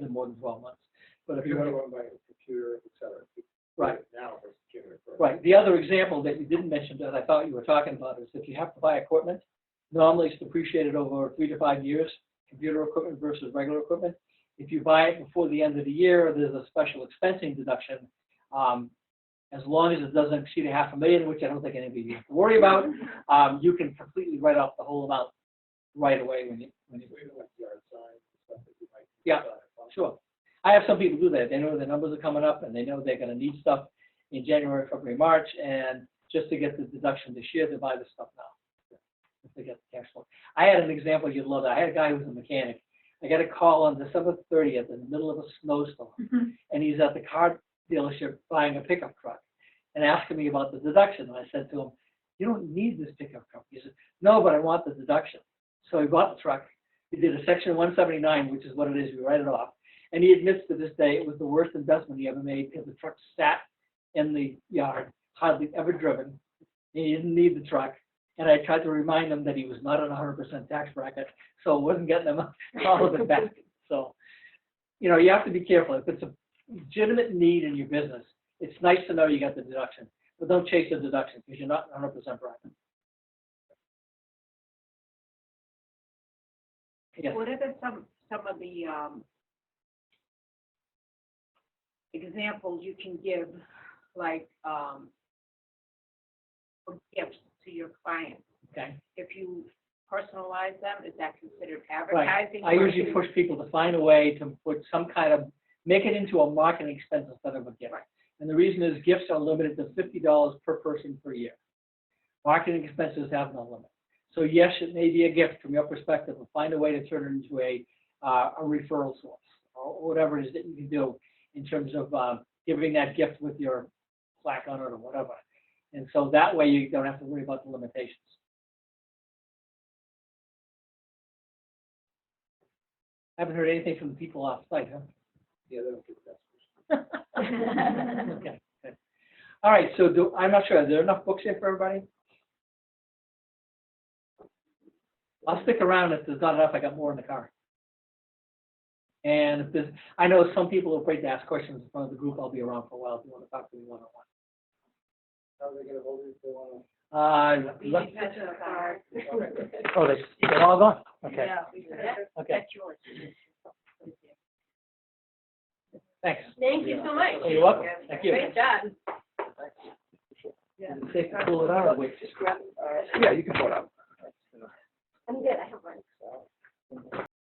them more than 12 months. But if If you you're want going by a computer, et cetera. Right. Now versus computer. right, the other example that you didn't mention that I thought you were talking about is if you have to buy equipment, normally it's depreciated over 3 to 5 years, computer equipment versus regular equipment. If you buy it before the end of the year, there's a special expensing deduction. As long as it doesn't exceed $500,000, which I don't think any of you have to worry about, you can completely write off the whole amount right away when you. Even like yard signs and stuff that you might. Yeah. Sure. I have some people do that. They know the numbers are coming up and they know they're going to need stuff in January, February, March, and just to get the deduction this year, they buy the stuff now. If they get the cash flow. I had an example you'd love. I had a guy who was a mechanic. I got a call on December 30th in the middle of a snowstorm, and he's at the car dealership buying a pickup truck and asking me about the deduction. And I said to him, "You don't need this pickup truck." He said, "No, but I want the deduction." So he bought the truck. He did a section 179, which is what it is. We write it off. And he admits to this day it was the worst investment he ever made because the truck sat in the yard, hardly ever driven. He didn't need the truck. And I tried to remind him that he was not in a 100% tax bracket, so it wasn't getting him all of it back. So, you know, you have to be careful. If it's a legitimate need in your business, it's nice to know you got the deduction, but don't chase the deduction because you're not in 100% bracket. Yes. What are some of the examples you can give, like for gifts to your clients? Okay. If you personalize them, is that considered Right. advertising? I usually push people to find a way to put some kind of, make it into a marketing expense instead of a gift. And the reason is gifts are limited to $50 per person per year. Marketing expenses have no limit. So yes, it may be a gift from your perspective, but find a way to turn it into a referral source or whatever it is that you can do in terms of giving that gift with your plaque on it or whatever. And so that way you don't have to worry about the limitations. I haven't heard anything from the people off site, huh? Yeah, they don't get that. Okay. Good. All right. So I'm not sure. Are there enough books here for everybody? I'll stick around. If there's not enough, I got more in the car. And if there's, I know some people are afraid to ask questions in front of the group. I'll be around for a while if you want to talk to me one-on-one. How are they gonna hold it if they wanna? Oh, they're all gone? Okay. Okay. That's yours. Thanks. Thank you so much. Oh, you're welcome. Thank you. Great job. Is it safe to pull it out or wait? Yeah, you can pull it out. I'm good. I